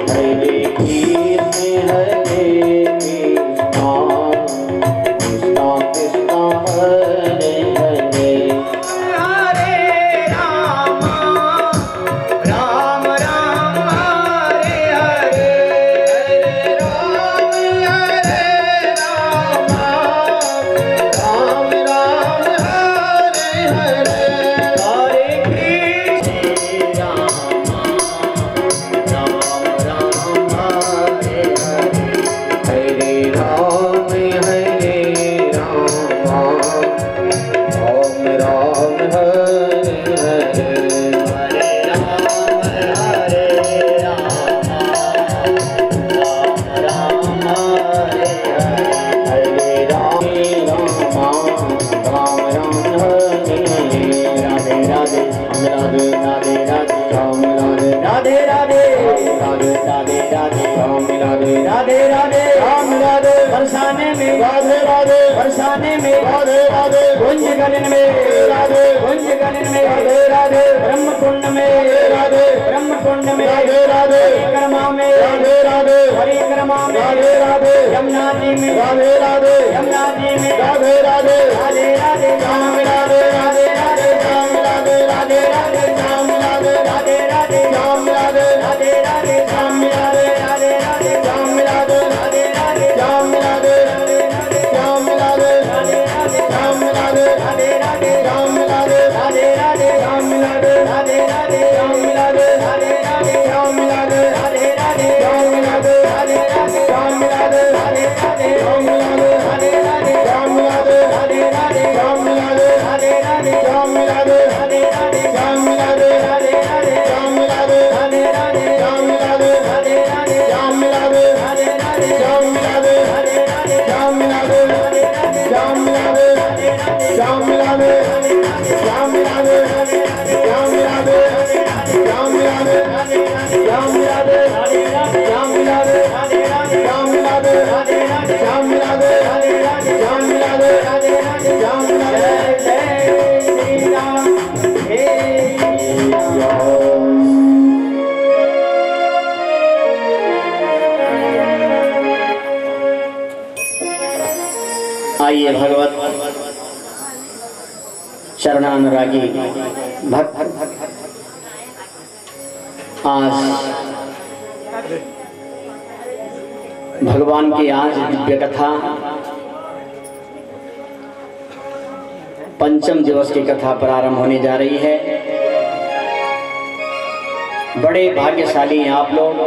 हरे कृष्ण कृष्ण कृष्ण हरे हरे। हरे राम राम हरे हरे। हरे राम राम हरे हरे। हरे कृष्ण राम हरे हरे। हरे राम राम हरे हरे। हरे राम राम हरे हरे। हरे राम राम हरे हरे। राधे राधे राधे राधे राम राधे राधे राधे राधे राधे राधे राम राधे राधे राधे राम राधे बरसाने में राधे राधे बरसाने में राधे राधे गुंज गगन में राधे गुंज गगन में राधे राधे ब्रह्म कुंड में राधे ब्रह्म कुंड में राधे राधे परिक्रमा में राधे राधे परिक्रमा में राधे राधे यमुना जी में राधे राधे यमुना जी में राधे राधे राधे राधे राम राधे राधे राधे राम राधे राधे राधे राम राधे राधे राधे राम राधे राधे राधे राम राधे राधे राधे राम राधे राधे राधे राम राधे राम राधे राधे राधे राम राधे राधे राधे राम राधे राधे राधे राम राधे राधे राधे राम राधे राधे राधे राम राधे राधे राधे राम राधे राधे राधे राम राधे राधे राधे राम राधे राधे राधे राम राधे राधे राधे राम राधे राधे राधे राम राधे राधे राधे राम राधे राधे राधे राम राधे राधे राधे राम राधे राधे राधे राम राधे राधे राधे राम राधे राधे राधे राम राधे राम राधे राम राधे राम राधे राम राधे राम राधे राम राधे राम राधे राम राधे राम राधे राम राधे राम राधे। आइए भगवत शरणानुरागी भक्त आज भगवान की आज दिव्य कथा पंचम दिवस की कथा प्रारंभ होने जा रही है। बड़े भाग्यशाली हैं आप लोग।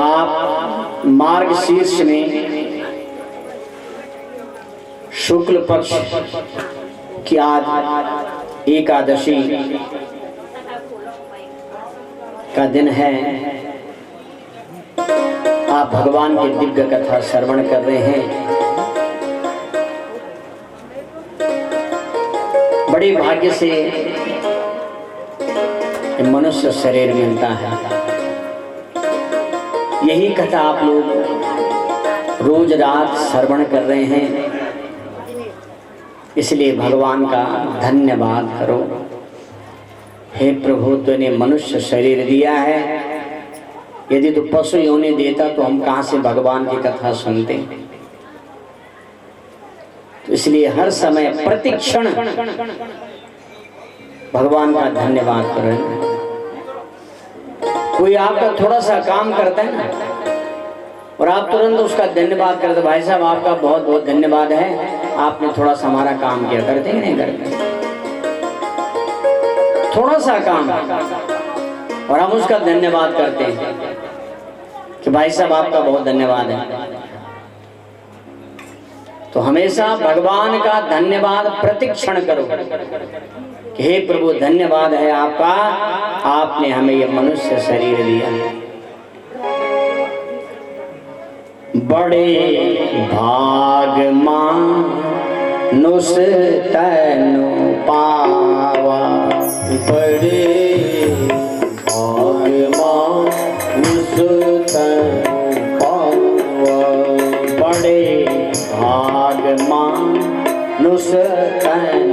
आप मार्गशीर्ष में शुक्ल पक्ष की आज एकादशी का दिन है। आप भगवान की दिव्य कथा श्रवण कर रहे हैं। बड़े भाग्य से मनुष्य शरीर मिलता है। यही कथा आप लोग रोज रात श्रवण कर रहे हैं, इसलिए भगवान का धन्यवाद करो। हे प्रभु, तूने मनुष्य शरीर दिया है, यदि तू पशु योनि देता तो हम कहाँ से भगवान की कथा सुनते। तो इसलिए हर समय प्रतिक्षण भगवान का धन्यवाद करें। कोई आपका थोड़ा सा काम करता है ना, और आप तुरंत उसका धन्यवाद करते, भाई साहब आपका बहुत बहुत धन्यवाद है, आपने थोड़ा सा हमारा काम किया। करते ही नहीं करते, थोड़ा सा काम और हम उसका धन्यवाद करते हैं कि भाई साहब आपका बहुत धन्यवाद है। तो हमेशा भगवान का धन्यवाद प्रतिक्षण करो कि हे प्रभु धन्यवाद है आपका, आपने हमें ये मनुष्य शरीर दिया। बड़े भाग मानुष तनु पावा, बड़े भाग मानुष तनु पावा, बड़े भाग मानुष तनु